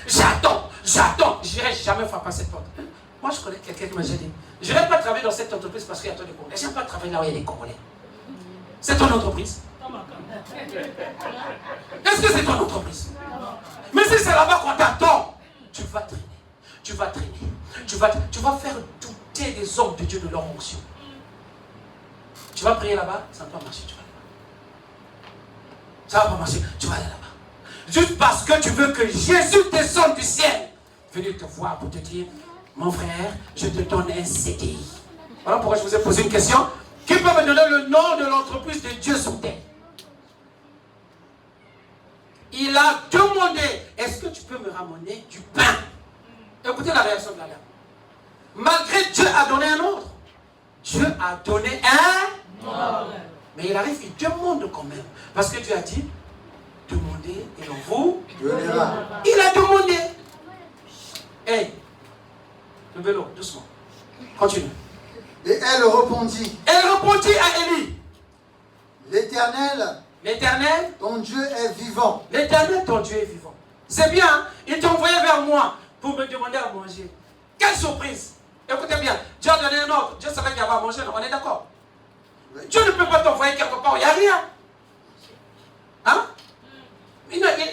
S1: j'attends. Je n'irai jamais frapper à cette porte. Moi, je connais quelqu'un qui m'a dit, je n'aime pas travailler dans cette entreprise parce qu'il y a trop de Congolais. Je n'aime pas travailler là où il y a des Congolais. C'est ton entreprise? Est-ce que c'est ton entreprise? Mais si c'est là-bas qu'on t'attend, tu vas traîner. Tu vas faire douter des hommes de Dieu de leur onction. Tu vas prier là-bas, ça ne va pas marcher. Ça ne va pas marcher, tu vas aller là-bas. Juste parce que tu veux que Jésus descende du ciel, venir te voir pour te dire, mon frère, je te donne un CDI. Voilà pourquoi je vous ai posé une question. Qui peut me donner le nom de l'entreprise de Dieu sur terre? Il a demandé, est-ce que tu peux me ramener du pain? Écoutez la réaction de la dame. Malgré Dieu a donné un ordre. Dieu a donné un ordre. Mais il arrive, il demande quand même. Parce que Dieu a dit, demandez et on vous donnera. Il a demandé. Hey, le vélo, doucement. Continue.
S3: Et elle répondit.
S1: Elle répondit à Élie.
S3: L'Éternel, ton Dieu est vivant.
S1: L'Éternel, ton Dieu est vivant. C'est bien, hein? Il t'a envoyé vers moi pour me demander à manger. Quelle surprise! Écoutez bien, Dieu a donné un ordre. Dieu savait qu'il y avait à manger, on est d'accord? Oui. Dieu ne peut pas t'envoyer quelque part où il n'y a rien. Hein?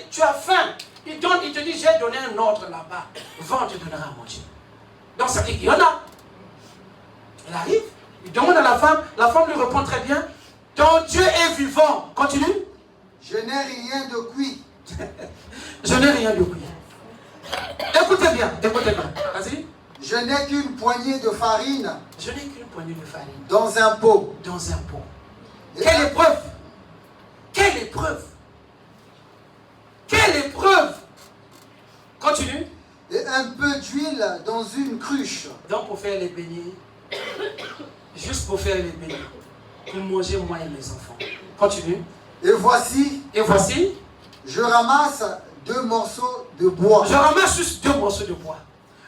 S1: Tu as faim. Il te dit, j'ai donné un ordre là-bas. Va, on te donnera à manger. Donc ça veut dire qu'il y en a. Elle arrive, il demande à la femme lui répond très bien. Ton Dieu est vivant. Continue.
S3: Je n'ai rien de cuit.
S1: Je n'ai rien de cuit. Écoutez bien. Vas-y.
S3: Je n'ai qu'une poignée de farine.
S1: Je n'ai qu'une poignée de farine.
S3: Dans un pot.
S1: Dans un pot. Quelle épreuve! Quelle épreuve! Quelle épreuve! Continue.
S3: Et un peu d'huile dans une cruche.
S1: Donc pour faire les beignets. Juste pour faire les beignets. Pour manger moi et mes enfants. Continue.
S3: Et voici. Je ramasse 2 morceaux de bois.
S1: Je ramasse juste 2 morceaux de bois.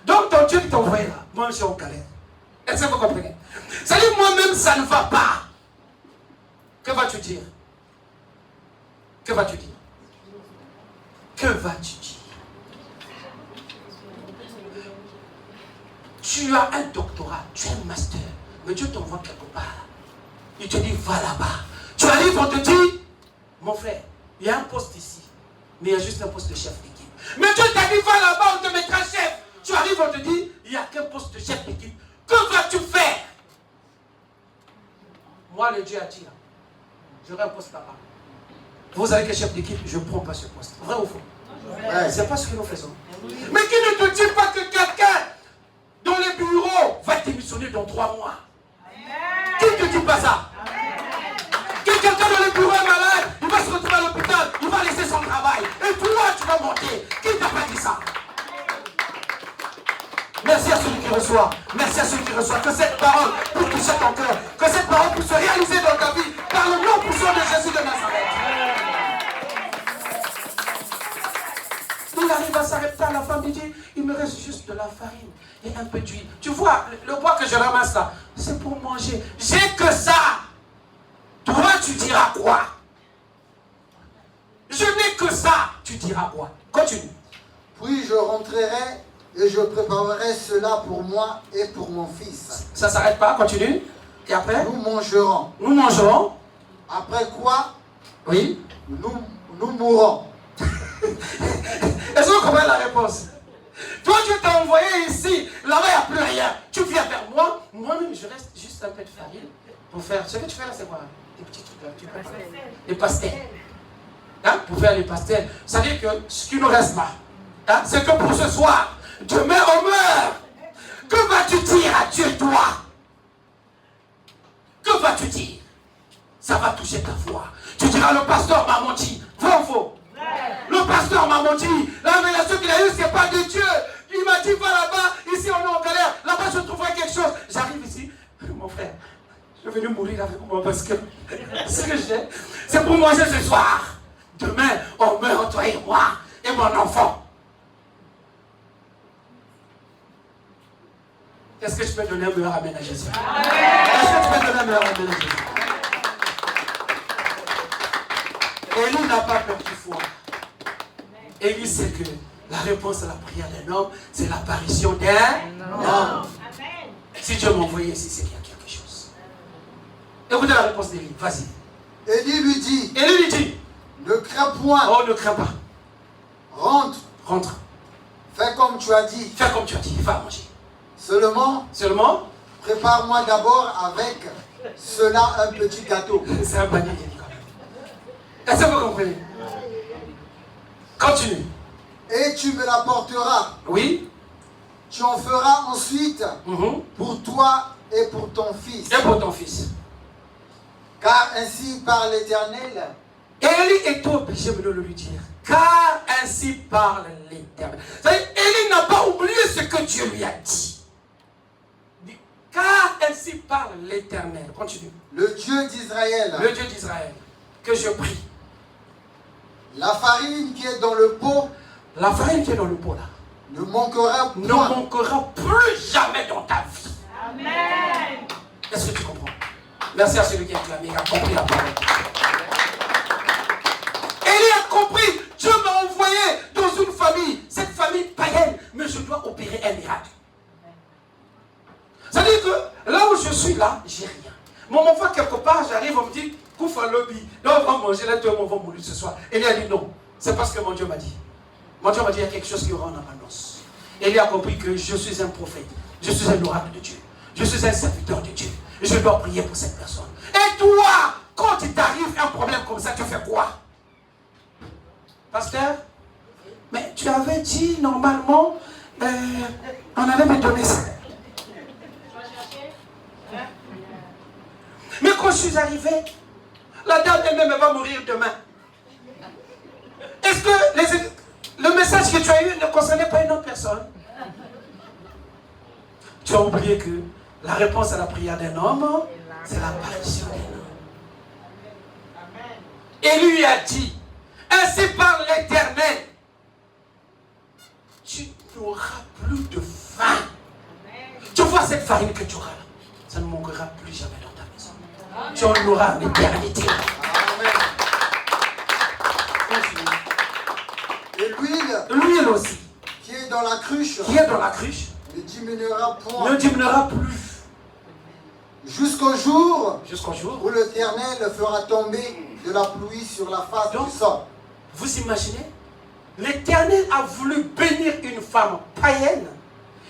S1: Donc ton Dieu qui t'a envoyé là, moi je suis en galère. Est-ce que vous comprenez? C'est-à-dire moi-même ça ne va pas. Que vas-tu dire? Que vas-tu dire? Que vas-tu dire? Tu as un doctorat, tu es un master, mais Dieu t'envoie quelque part. Il te dit, va là-bas. Tu arrives, on te dit, mon frère, il y a un poste ici, mais il y a juste un poste de chef d'équipe. Mais Dieu t'a dit, va là-bas, on te mettra chef. Tu arrives, on te dit, il n'y a qu'un poste de chef d'équipe. Que vas-tu faire? Moi, le Dieu a dit, j'aurai un poste là-bas. Vous avez que chef d'équipe, je ne prends pas ce poste. Vrai ou faux? Ouais. C'est pas ce que nous faisons. Mais qui ne te dit pas que quelqu'un dans les bureaux va démissionner dans 3 mois? Qui ne te dit pas ça? Que quelqu'un reçois. Que cette parole puisse toucher ton cœur. Que cette parole puisse se réaliser dans ta vie par le nom puissant de Jésus de Nazareth. Il arrive à s'arrêter à la femme, il dit, il me reste juste de la farine et un peu d'huile. Tu vois, le bois que je ramasse là, c'est pour manger. J'ai que ça. Toi, tu diras quoi? Je n'ai que ça. Tu diras quoi? Continue.
S3: Puis je rentrerai et je préparerai cela pour moi et pour mon fils.
S1: Ça ne s'arrête pas, continue. Et après?
S3: Nous mangerons.
S1: Nous mangerons.
S3: Après quoi?
S1: Oui.
S3: Nous mourrons.
S1: Est-ce que vous comprenez la réponse? Toi, Dieu t'a envoyé ici. Là-bas, il n'y a plus rien. Tu viens vers moi. Moi-même, je reste juste un peu de farine pour faire. Ce que tu fais là, c'est quoi? Des petits trucs là. Tu peux pas. Des pastels. Hein? Pour faire les pastels. Ça veut dire que ce qui nous reste là, hein, c'est que pour ce soir, demain on meurt. Que vas-tu dire à Dieu, toi? Que vas-tu dire? Ça va toucher ta foi. Tu diras, le pasteur m'a menti. Vrai ou faux? Le pasteur m'a menti. La révélation qu'il a eue, ce n'est pas de Dieu. Il m'a dit, va là-bas. Ici, on est en galère. Là-bas, je trouverai quelque chose. J'arrive ici. Mon frère, je vais venir mourir avec moi parce que ce que j'ai, c'est pour manger ce soir. Demain, on meurt, toi et moi, et mon enfant. Est-ce que je peux donner un meilleur amen à Jésus? Est-ce que tu peux donner un meilleur amen à Jésus? Élie n'a pas perdu foi. Élie sait que la réponse à la prière d'un homme, c'est l'apparition d'un homme. Si Dieu m'a envoyé ici, c'est qu'il y a quelque chose. Écoutez la réponse d'Élie, vas-y.
S3: Élie lui dit, ne crains point.
S1: Oh, ne crains pas.
S3: Rentre.
S1: Rentre.
S3: Fais comme tu as dit.
S1: Fais comme tu as dit, va manger.
S3: Seulement, prépare-moi d'abord avec cela un petit gâteau.
S1: C'est un panier qui dit quand même. Est-ce que vous comprenez? Continue.
S3: Et tu me l'apporteras.
S1: Oui.
S3: Tu en feras ensuite pour toi et pour ton fils.
S1: Et pour ton fils.
S3: Car ainsi parle l'Éternel.
S1: Élie est obligé de le lui dire. Car ainsi parle l'Éternel. Élie n'a pas oublié ce que Dieu lui a dit. Car ainsi parle l'Éternel. Continue.
S3: Le Dieu d'Israël.
S1: Le Dieu d'Israël. Que je prie.
S3: La farine qui est dans le pot.
S1: La farine qui est dans le pot là.
S3: Ne manquera point.
S1: Ne manquera plus jamais dans ta vie.
S2: Amen.
S1: Est-ce que tu comprends? Merci à celui qui a clamé, il a compris la parole. Élie a compris. Dieu m'a envoyé dans une famille. Cette famille païenne. Mais je dois opérer un miracle. C'est-à-dire que là où je suis là, j'ai rien. Mon enfant, quelque part, j'arrive, on me dit, Koufa lobby, là on va manger, là on va mourir ce soir. Élie a dit non. C'est parce que mon Dieu m'a dit. Mon Dieu m'a dit, il y a quelque chose qui aura en abondance. Élie a compris que je suis un prophète. Je suis un oracle de Dieu. Je suis un serviteur de Dieu. Je dois prier pour cette personne. Et toi, quand il t'arrive un problème comme ça, tu fais quoi? Pasteur, mais tu avais dit normalement, on allait me donner ça. Mais quand je suis arrivé, la dame elle-même va mourir demain. Est-ce que le message que tu as eu ne concernait pas une autre personne? Tu as oublié que la réponse à la prière d'un homme, c'est l'apparition d'un homme. Et lui a dit, ainsi parle l'Éternel, tu n'auras plus de faim. Tu vois cette farine que tu auras là, ça ne manquera plus jamais dans ta maison. Tu en auras en éternité.
S3: Et
S1: l'huile aussi,
S3: qui est dans la cruche, ne diminuera point.
S1: Ne diminuera plus.
S3: Jusqu'au jour
S1: où
S3: l'Éternel fera tomber de la pluie sur la face du sol.
S1: Vous imaginez? L'Éternel a voulu bénir une femme païenne.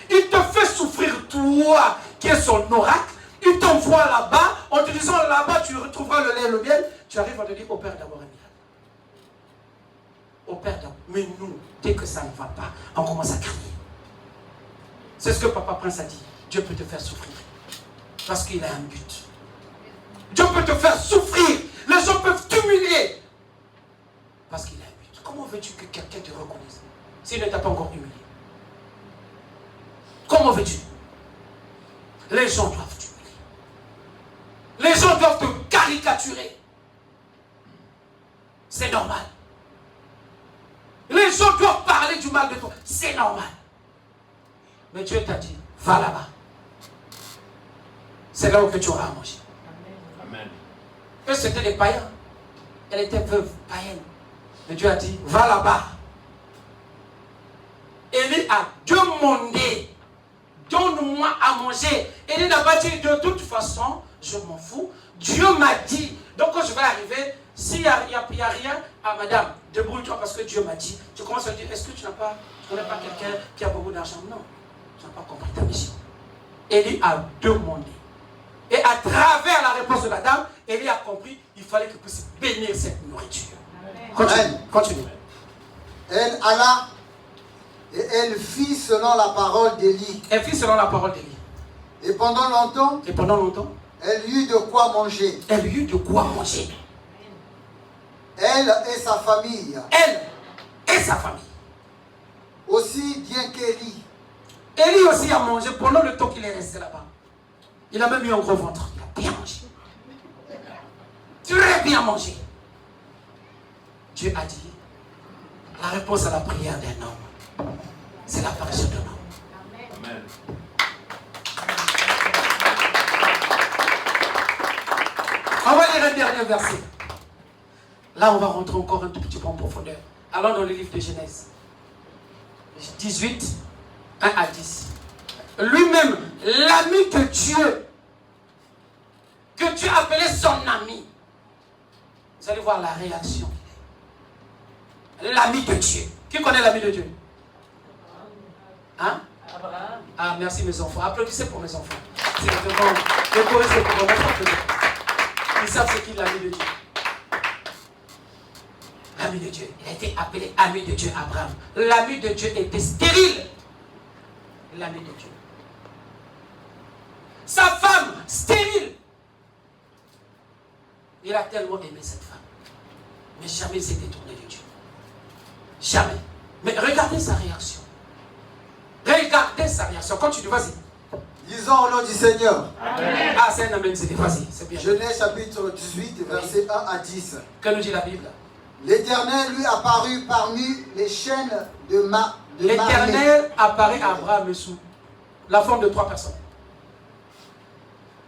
S1: Il te fait souffrir toi qui es son oracle. Il t'envoie là-bas en te disant là-bas tu retrouveras le lait et le miel. Tu arrives à te dire opère d'abord un miracle. Opère d'abord. Mais nous, dès que ça ne va pas, on commence à crier. C'est ce que Papa Prince a dit. Dieu peut te faire souffrir. Parce qu'il a un but. Dieu peut te faire souffrir. Les gens peuvent t'humilier. Parce qu'il a un but. Comment veux-tu que quelqu'un te reconnaisse s'il ne t'a pas encore humilié? Comment veux-tu? Les gens doivent t'humilier. Les gens doivent te caricaturer. C'est normal. Les gens doivent parler du mal de toi. C'est normal. Mais Dieu t'a dit, va là-bas. C'est là où tu auras à manger.
S6: Amen.
S1: Eux, c'était des païens. Elle était veuve, païenne. Mais Dieu a dit, va là-bas. Élie a demandé, donne-moi à manger. Élie n'a pas dit, de toute façon, je m'en fous. Dieu m'a dit. Donc quand je vais arriver, s'il n'y a rien, ah madame, débrouille-toi parce que Dieu m'a dit. Tu commences à dire, est-ce que tu connais pas quelqu'un qui a beaucoup d'argent? Non, tu n'as pas compris ta mission. Élie a demandé. Et à travers la réponse de la dame, Élie a compris, il fallait qu'il puisse bénir cette nourriture. Continue.
S3: Elle alla et elle fit selon la parole d'Élie.
S1: Elle fit selon la parole d'Élie.
S3: Et pendant longtemps, elle eut de quoi manger.
S1: Elle eut de quoi manger.
S3: Elle et sa famille.
S1: Elle et sa famille.
S3: Aussi bien qu'Élie.
S1: Élie aussi a mangé pendant le temps qu'il est resté là-bas. Il a même eu un gros ventre. Il a bien mangé. Très bien mangé. Dieu a dit, la réponse à la prière d'un homme, c'est l'apparition d'un homme.
S6: Amen.
S1: On va lire un dernier verset. Là, on va rentrer encore un tout petit peu en profondeur. Allons dans le livre de Genèse. 18, 1 à 10. Lui-même, l'ami de Dieu, que Dieu appelait son ami. Vous allez voir la réaction. L'ami de Dieu. Qui connaît l'ami de Dieu? Hein?
S4: Abraham.
S1: Ah, merci mes enfants. Applaudissez pour mes enfants. C'est devant. Le chorus, c'est pour moi. Ils savent ce qu'il est l'ami de Dieu. L'ami de Dieu. Il a été appelé ami de Dieu, Abraham. L'ami de Dieu était stérile. L'ami de Dieu. Sa femme, stérile. Il a tellement aimé cette femme. Mais jamais il s'est détourné de Dieu. Jamais. Mais regardez sa réaction. Regardez sa réaction. Continue, vas-y.
S3: Disons au nom du Seigneur.
S1: Amen. Ah, c'est un amen, c'est vas-y, c'est bien.
S3: Genèse chapitre 18, versets 1 à 10.
S1: Que nous dit la Bible?
S3: L'Éternel lui apparut parmi les chaînes de Mamré.
S1: L'Éternel apparaît à Abraham sous la forme de 3 personnes.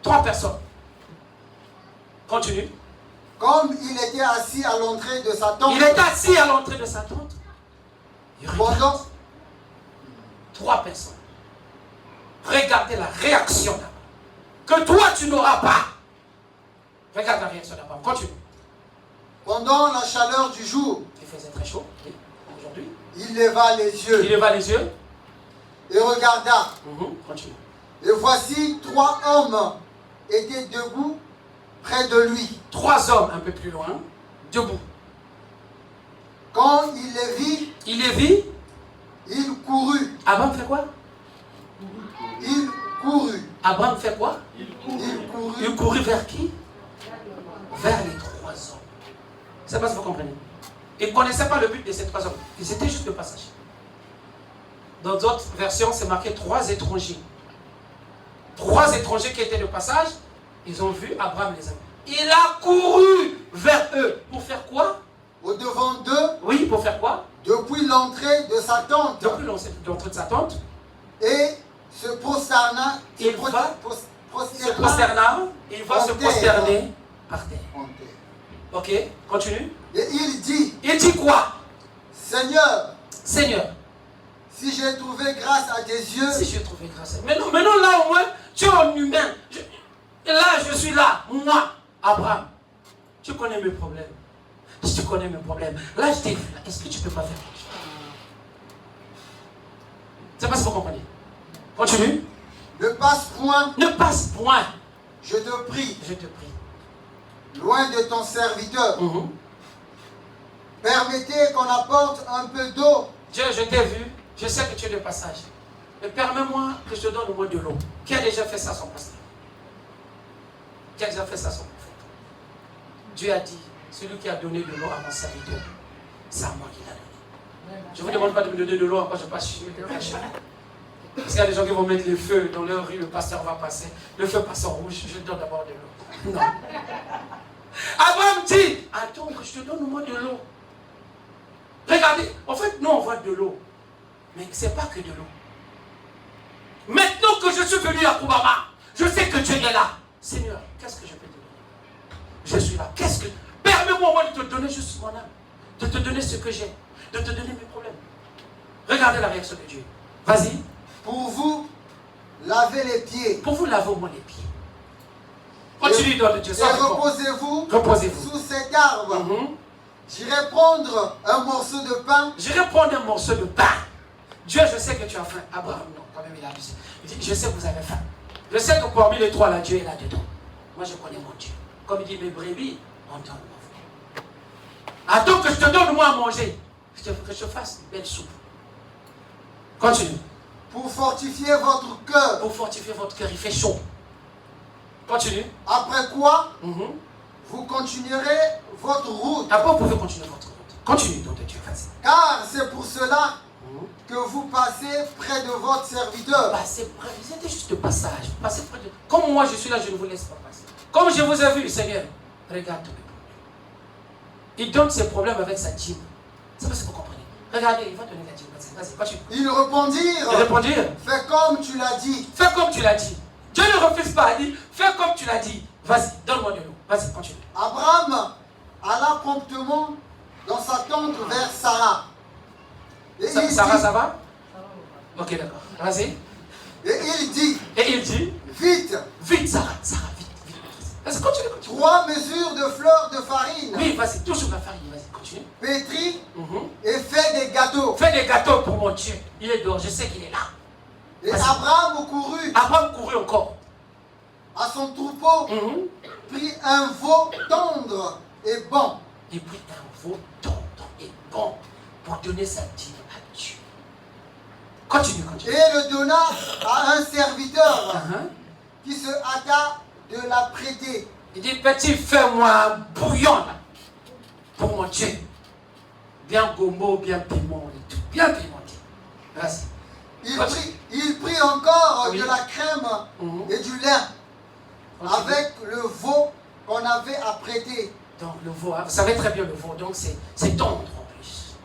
S1: 3 personnes. Continue.
S3: Comme il était assis à l'entrée de sa tente.
S1: Il est assis à l'entrée de sa tente. Il regarde.
S3: Pendant
S1: 3 personnes. Regardez la réaction d'Abraham. Que toi tu n'auras pas. Regarde la réaction d'Abraham. Continue.
S3: Pendant la chaleur du jour,
S1: Il faisait très chaud, oui, aujourd'hui.
S3: il leva les
S1: Il
S3: yeux
S1: leva les yeux.
S3: et regarda.
S1: Continue.
S3: Et voici 3 hommes étaient debout près de lui.
S1: 3 hommes un peu plus loin, debout.
S3: Quand il les vit,
S1: Il les vit.
S3: il courut.
S1: Abraham fait quoi?
S3: Il courut.
S1: Abraham fait quoi?
S3: Il
S1: Il
S3: courut.
S1: courut vers qui? Vers les 3 hommes. C'est pas si vous comprenez. Ils ne connaissaient pas le but de ces 3 hommes. Ils étaient juste de passage. Dans d'autres versions, c'est marqué 3 étrangers. 3 étrangers qui étaient de passage. Ils ont vu Abraham les amis. Il a couru vers eux. Pour faire quoi?
S3: Au devant d'eux,
S1: Oui, pour faire quoi?
S3: depuis l'entrée de sa tente.
S1: Depuis l'entrée de sa tente,
S3: Et se prosterna.
S1: il va se prosterna. Il va
S3: En
S1: se
S3: terre.
S1: prosterner par terre.
S3: En terre.
S1: Ok, continue.
S3: Et il dit,
S1: Il dit quoi?
S3: Seigneur,
S1: Seigneur,
S3: si j'ai trouvé grâce à tes yeux,
S1: si j'ai trouvé grâce. Mais non, là au moins, tu es un humain. Là, je suis là, moi, Abraham. Tu connais mes problèmes. Tu connais mes problèmes. Là, je t'ai vu. Est-ce que tu peux pas faire quelque chose? C'est pas si vous comprenez. Continue.
S3: ne passe point,
S1: Ne passe point.
S3: je te prie,
S1: Je te prie.
S3: loin de ton serviteur. Permettez qu'on apporte un peu d'eau.
S1: Dieu, je t'ai vu. Je sais que tu es de passage. Mais permets-moi que je te donne au moins de l'eau. Qui a déjà fait ça son pasteur? Qui a déjà fait ça son prophète? Dieu a dit, celui qui a donné de l'eau à mon serviteur, c'est à moi qu'il a donné. Je ne vous demande pas de me donner de l'eau, encore je passe sur le chemin. Parce qu'il y a des gens qui vont mettre le feu dans leur rue, le pasteur va passer. Le feu passe en rouge, je donne d'abord de l'eau. Non. Abraham dit, attends que je te donne au moins de l'eau. Regardez, en fait, nous on voit de l'eau. Mais ce n'est pas que de l'eau. Maintenant que je suis venu à Koubama, je sais que Dieu est là. Seigneur, qu'est-ce que je peux te donner? Je suis là. Qu'est-ce que... Permets-moi au moins de te donner juste mon âme. De te donner ce que j'ai. De te donner mes problèmes. Regardez la réaction de Dieu. Vas-y.
S3: Pour vous laver les pieds.
S1: Pour vous laver au moins les pieds. Continue dans le Dieu.
S3: Et reposez-vous sous cet arbre. J'irai prendre un morceau de pain.
S1: J'irai prendre un morceau de pain. Dieu, je sais que tu as faim. Abraham, non, quand même, il a abusé. Il dit, je sais que vous avez faim. Je sais que parmi les trois, là, Dieu est là-dedans. Moi, je connais mon Dieu. Comme il dit, mes brebis entendent ma voix. Attends que je te donne moi à manger. Que je te fasse une belle soupe. Continue.
S3: Pour fortifier votre cœur.
S1: Pour fortifier votre cœur, il fait chaud. Continue.
S3: Après quoi, vous continuerez votre route.
S1: Après, vous pouvez continuer votre route. Continue, donc Dieu, vas-y.
S3: Car c'est pour cela que vous passez près de votre serviteur.
S1: Passez près, c'était juste de passage. Passez près de... Comme moi, je suis là, je ne vous laisse pas passer. Comme je vous ai vu, Seigneur, regarde tous mes problèmes. Il donne ses problèmes avec sa dîme. C'est pas ce que vous comprenez. Regardez, il va donner la dîme. Vas-y, continue.
S3: Ils répondirent. Fais comme tu l'as dit.
S1: Fais comme tu l'as dit. Dieu ne refuse pas, il dit, fais comme tu l'as dit. Vas-y, donne-moi de l'eau. Vas-y, continue.
S3: Abraham alla promptement dans sa tente vers Sarah. Et
S1: Sarah, ça va? Ok, d'accord. Vas-y.
S3: Et il dit, vite,
S1: Sarah, vite. Vas-y, continue.
S3: 3 mesures de fleurs de farine.
S1: Oui, vas-y, toujours la farine, vas-y, continue.
S3: Pétris et fais des gâteaux.
S1: Fais des gâteaux pour mon Dieu. Il est dehors, je sais qu'il est là.
S3: Et Abraham courut
S1: encore
S3: à son troupeau, prit un veau tendre et bon.
S1: Il prit un veau tendre et bon pour donner sa dîme à Dieu. Continue.
S3: Et le donna à un serviteur qui se hâta de la prêter.
S1: Il dit, petit, fais-moi un bouillon là, pour mon Dieu. Bien gombo, bien piment et tout. Bien pimenté. Vas-y.
S3: Il prit encore de la crème et du lait avec le veau qu'on avait apprêté.
S1: Donc le veau, vous savez très bien le veau, donc c'est tendre en plus.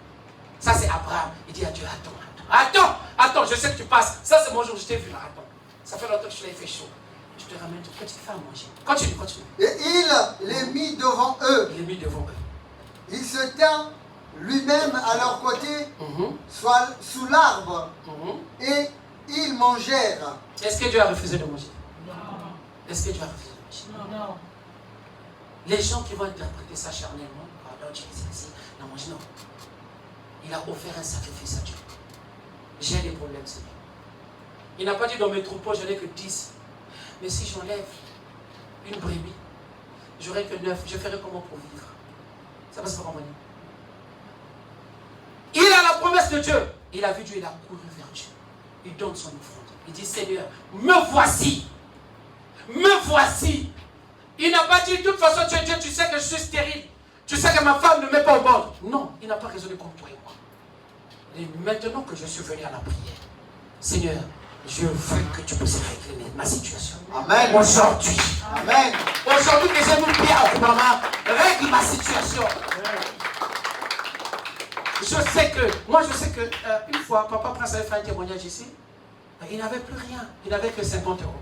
S1: Ça c'est Abraham. Il dit à Dieu, attends, je sais que tu passes. Ça c'est mon jour, je t'ai vu là, attends. Ça fait longtemps que je l'ai fait chaud. Je te ramène toute petite femme à manger. Continue.
S3: Et il les mit devant eux. Il se tint lui-même à leur côté, soit sous l'arbre, et ils mangèrent.
S1: Est-ce que Dieu a refusé de manger? Non. Est-ce que Dieu a refusé de manger? Non. Les gens qui vont interpréter ça charnellement, pardon, Dieu ici, non. Il a offert un sacrifice à Dieu. J'ai des problèmes, Seigneur. Il n'a pas dit dans mes troupeaux, je n'ai que 10. Mais si j'enlève une brebis, j'aurai que 9. Je ferai comment pour vivre? Ça va se comprendre. Il a la promesse de Dieu. Il a vu Dieu, il a couru vers Dieu. Il donne son offrande. Il dit, Seigneur, me voici. Il n'a pas dit, de toute façon, Dieu, tu sais que je suis stérile. Tu sais que ma femme ne met pas au monde. Non, il n'a pas raisonné comme toi et moi. Et maintenant que je suis venu à la prière, Seigneur, je veux que tu puisses régler ma situation.
S3: Amen.
S1: Aujourd'hui.
S3: Amen.
S1: Aujourd'hui que j'ai mis pied à Koubama, règle ma situation. Je sais que, une fois, Papa Prince avait fait un témoignage ici, il n'avait plus rien. Il n'avait que 50 euros.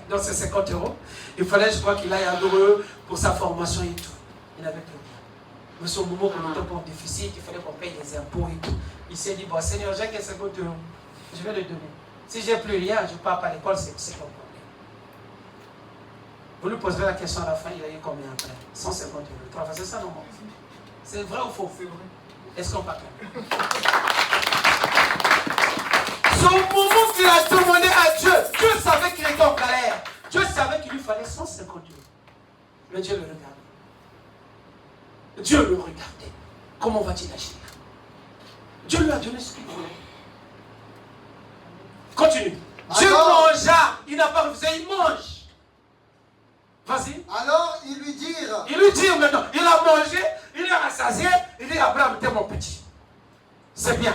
S1: Dans ces 50 euros, il fallait, je crois, qu'il aille à Dreux pour sa formation et tout. Il n'avait plus rien. Mais au moment qu'on était pour un déficit, il fallait qu'on paye les impôts et tout. Il s'est dit, bon, Seigneur, j'ai que 50 euros. Je vais le donner. Si j'ai plus rien, je ne pars pas à l'école, c'est mon problème. Vous lui poserez la question à la fin, il a eu combien après? 150 euros. C'est ça, non? C'est vrai ou faux? Est-ce qu'on parle? Son moment qu'il a demandé à Dieu, Dieu savait qu'il était en galère. Dieu savait qu'il lui fallait 150 euros. Mais Dieu le regardait. Dieu le regardait. Comment va-t-il agir? Dieu lui a donné ce qu'il voulait. Continue. Dieu mangea. Il n'a pas refusé, il mange. Vas-y.
S3: Alors ils lui dirent.
S1: Il lui dit maintenant, il a mangé, il est rassasié, il dit Abraham, t'es mon petit. C'est bien.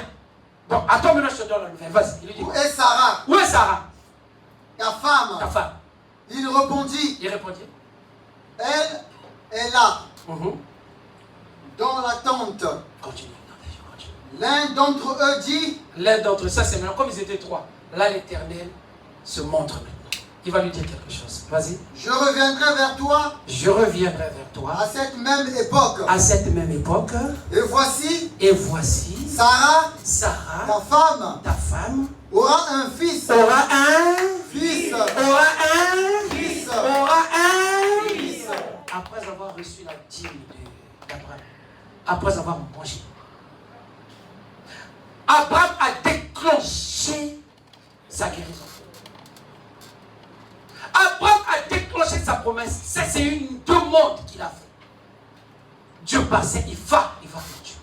S1: Bon, attends, maintenant je te donne la nouvelle. Vas-y, il lui dit.
S3: Où est Sarah,
S1: Où est Sarah,
S3: ta femme?
S1: ta femme?
S3: Il répondit,
S1: Il répondit.
S3: elle est là,
S1: Mhm.
S3: dans la tente.
S1: Continue.
S3: L'un d'entre eux dit,
S1: L'un d'entre eux, ça c'est maintenant, comme ils étaient trois, là l'Éternel se montre maintenant. Il va lui dire quelque chose. Vas-y.
S3: je reviendrai vers toi
S1: Je reviendrai vers toi
S3: à cette même époque.
S1: à cette même époque.
S3: Et voici,
S1: Et voici,
S3: Sarah,
S1: Sarah,
S3: ta femme,
S1: ta femme,
S3: aura un fils.
S1: aura un
S3: Fils.
S1: aura un
S3: Fils.
S1: aura un
S3: Fils.
S1: après avoir reçu la dîme d'Abraham, après avoir mangé, Abraham a déclenché sa guérison. Abraham a déclenché sa promesse. Ça, c'est une demande qu'il a fait. Dieu passait, il va faire Dieu.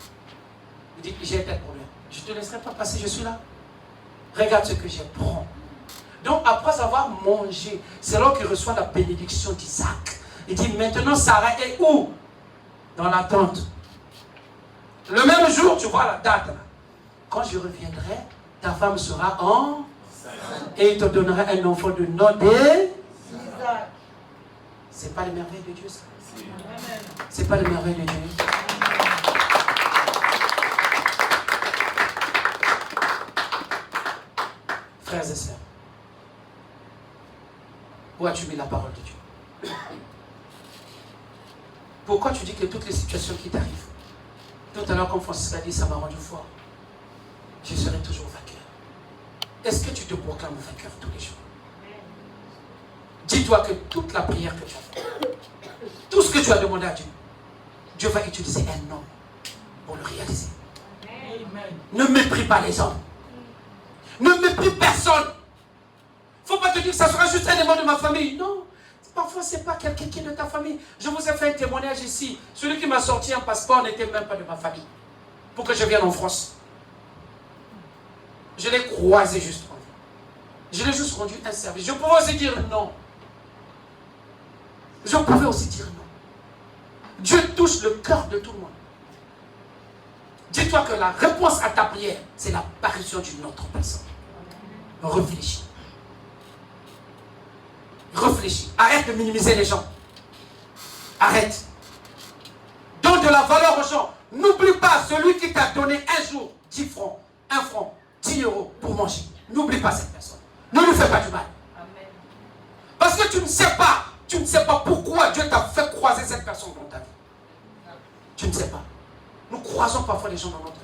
S1: Il dit, j'ai tel problème. Je ne te laisserai pas passer, je suis là. Regarde ce que j'ai, prends. Donc, après avoir mangé, c'est là qu'il reçoit la bénédiction d'Isaac. Il dit, maintenant, Sarah est où? Dans la tente. Le même jour, tu vois la date là. Quand je reviendrai, ta femme sera en... Et il te donnera un enfant de nom de... C'est pas les merveilles de Dieu, ça? C'est pas les merveilles de Dieu. Frères et sœurs, où as-tu mis la parole de Dieu? Pourquoi tu dis que toutes les situations qui t'arrivent, tout à l'heure comme Francis l'a dit, ça m'a rendu fort. Je serai toujours vainqueur. Est-ce que tu te proclames vainqueur tous les jours? Dis-toi que toute la prière que tu as faite, tout ce que tu as demandé à Dieu, Dieu va utiliser un homme pour le réaliser.
S2: Amen.
S1: Ne mépris pas les hommes. Ne mépris personne. Il ne faut pas te dire que ça sera juste un élément de ma famille. Non. Parfois, ce n'est pas quelqu'un qui est de ta famille. Je vous ai fait un témoignage ici. Celui qui m'a sorti un passeport n'était même pas de ma famille. Pour que je vienne en France. Je l'ai croisé juste en vie. Je l'ai juste rendu un service. Je pouvais aussi dire non. Je pouvais aussi dire non. Dieu touche le cœur de tout le monde. Dis-toi que la réponse à ta prière, c'est l'apparition d'une autre personne. Réfléchis. Réfléchis. Arrête de minimiser les gens. Arrête. Donne de la valeur aux gens. N'oublie pas celui qui t'a donné un jour 10 francs, 1 franc, 10 euros pour manger. N'oublie pas cette personne. Ne lui fais pas du mal.
S4: Amen.
S1: Parce que tu ne sais pas pourquoi Dieu t'a fait croiser cette personne dans ta vie. Tu ne sais pas. Nous croisons parfois les gens dans notre vie.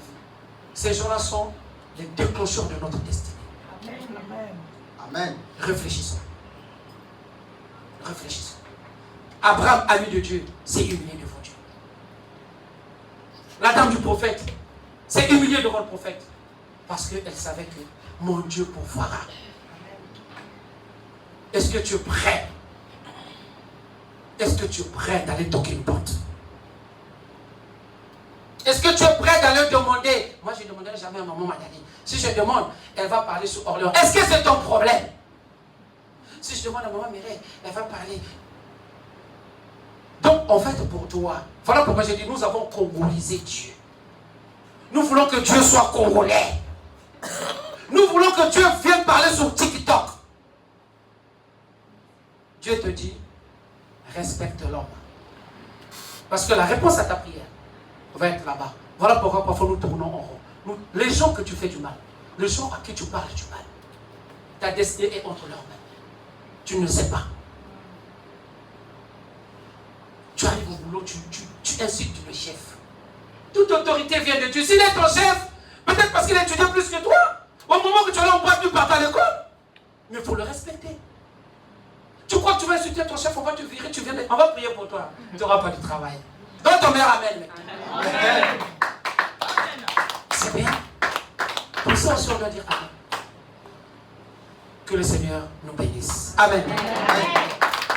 S1: Ces gens-là sont les déclencheurs de notre destinée.
S2: Amen.
S3: Amen.
S1: Réfléchissons. Réfléchissons. Abraham, ami de Dieu, s'est humilié devant Dieu. La dame du prophète s'est humiliée devant le prophète. Parce qu'elle savait que mon Dieu pourvoira. Est-ce que tu es prêt? Est-ce que tu es prêt d'aller toquer une porte? Est-ce que tu es prêt d'aller demander? Moi, je ne demanderai jamais à maman Madani. Si je demande, elle va parler sur Orléans. Est-ce que c'est ton problème? Si je demande à maman Mireille, elle va parler. Donc, en fait, pour toi, voilà pourquoi j'ai dit, nous avons congolisé Dieu. Nous voulons que Dieu soit congolais. Nous voulons que Dieu vienne parler sur TikTok. Dieu te dit, respecte l'homme. Parce que la réponse à ta prière va être là-bas. Voilà pourquoi parfois nous tournons en rond. Les gens que tu fais du mal, les gens à qui tu parles du mal, ta destinée est entre leurs mains. Tu ne sais pas. Tu arrives au boulot, tu insultes le chef. Toute autorité vient de Dieu. S'il est ton chef, peut-être parce qu'il a étudié plus que toi. Au moment que tu allais en boîte, tu pars à l'école. Mais il faut le respecter. Tu crois que tu vas insulter ton chef, on va te virer, on va prier pour toi. Tu n'auras pas de travail. Donne ton mère amen. Amen. C'est bien. Pour ça aussi on doit dire amen. Que le Seigneur nous bénisse. Amen. Amen.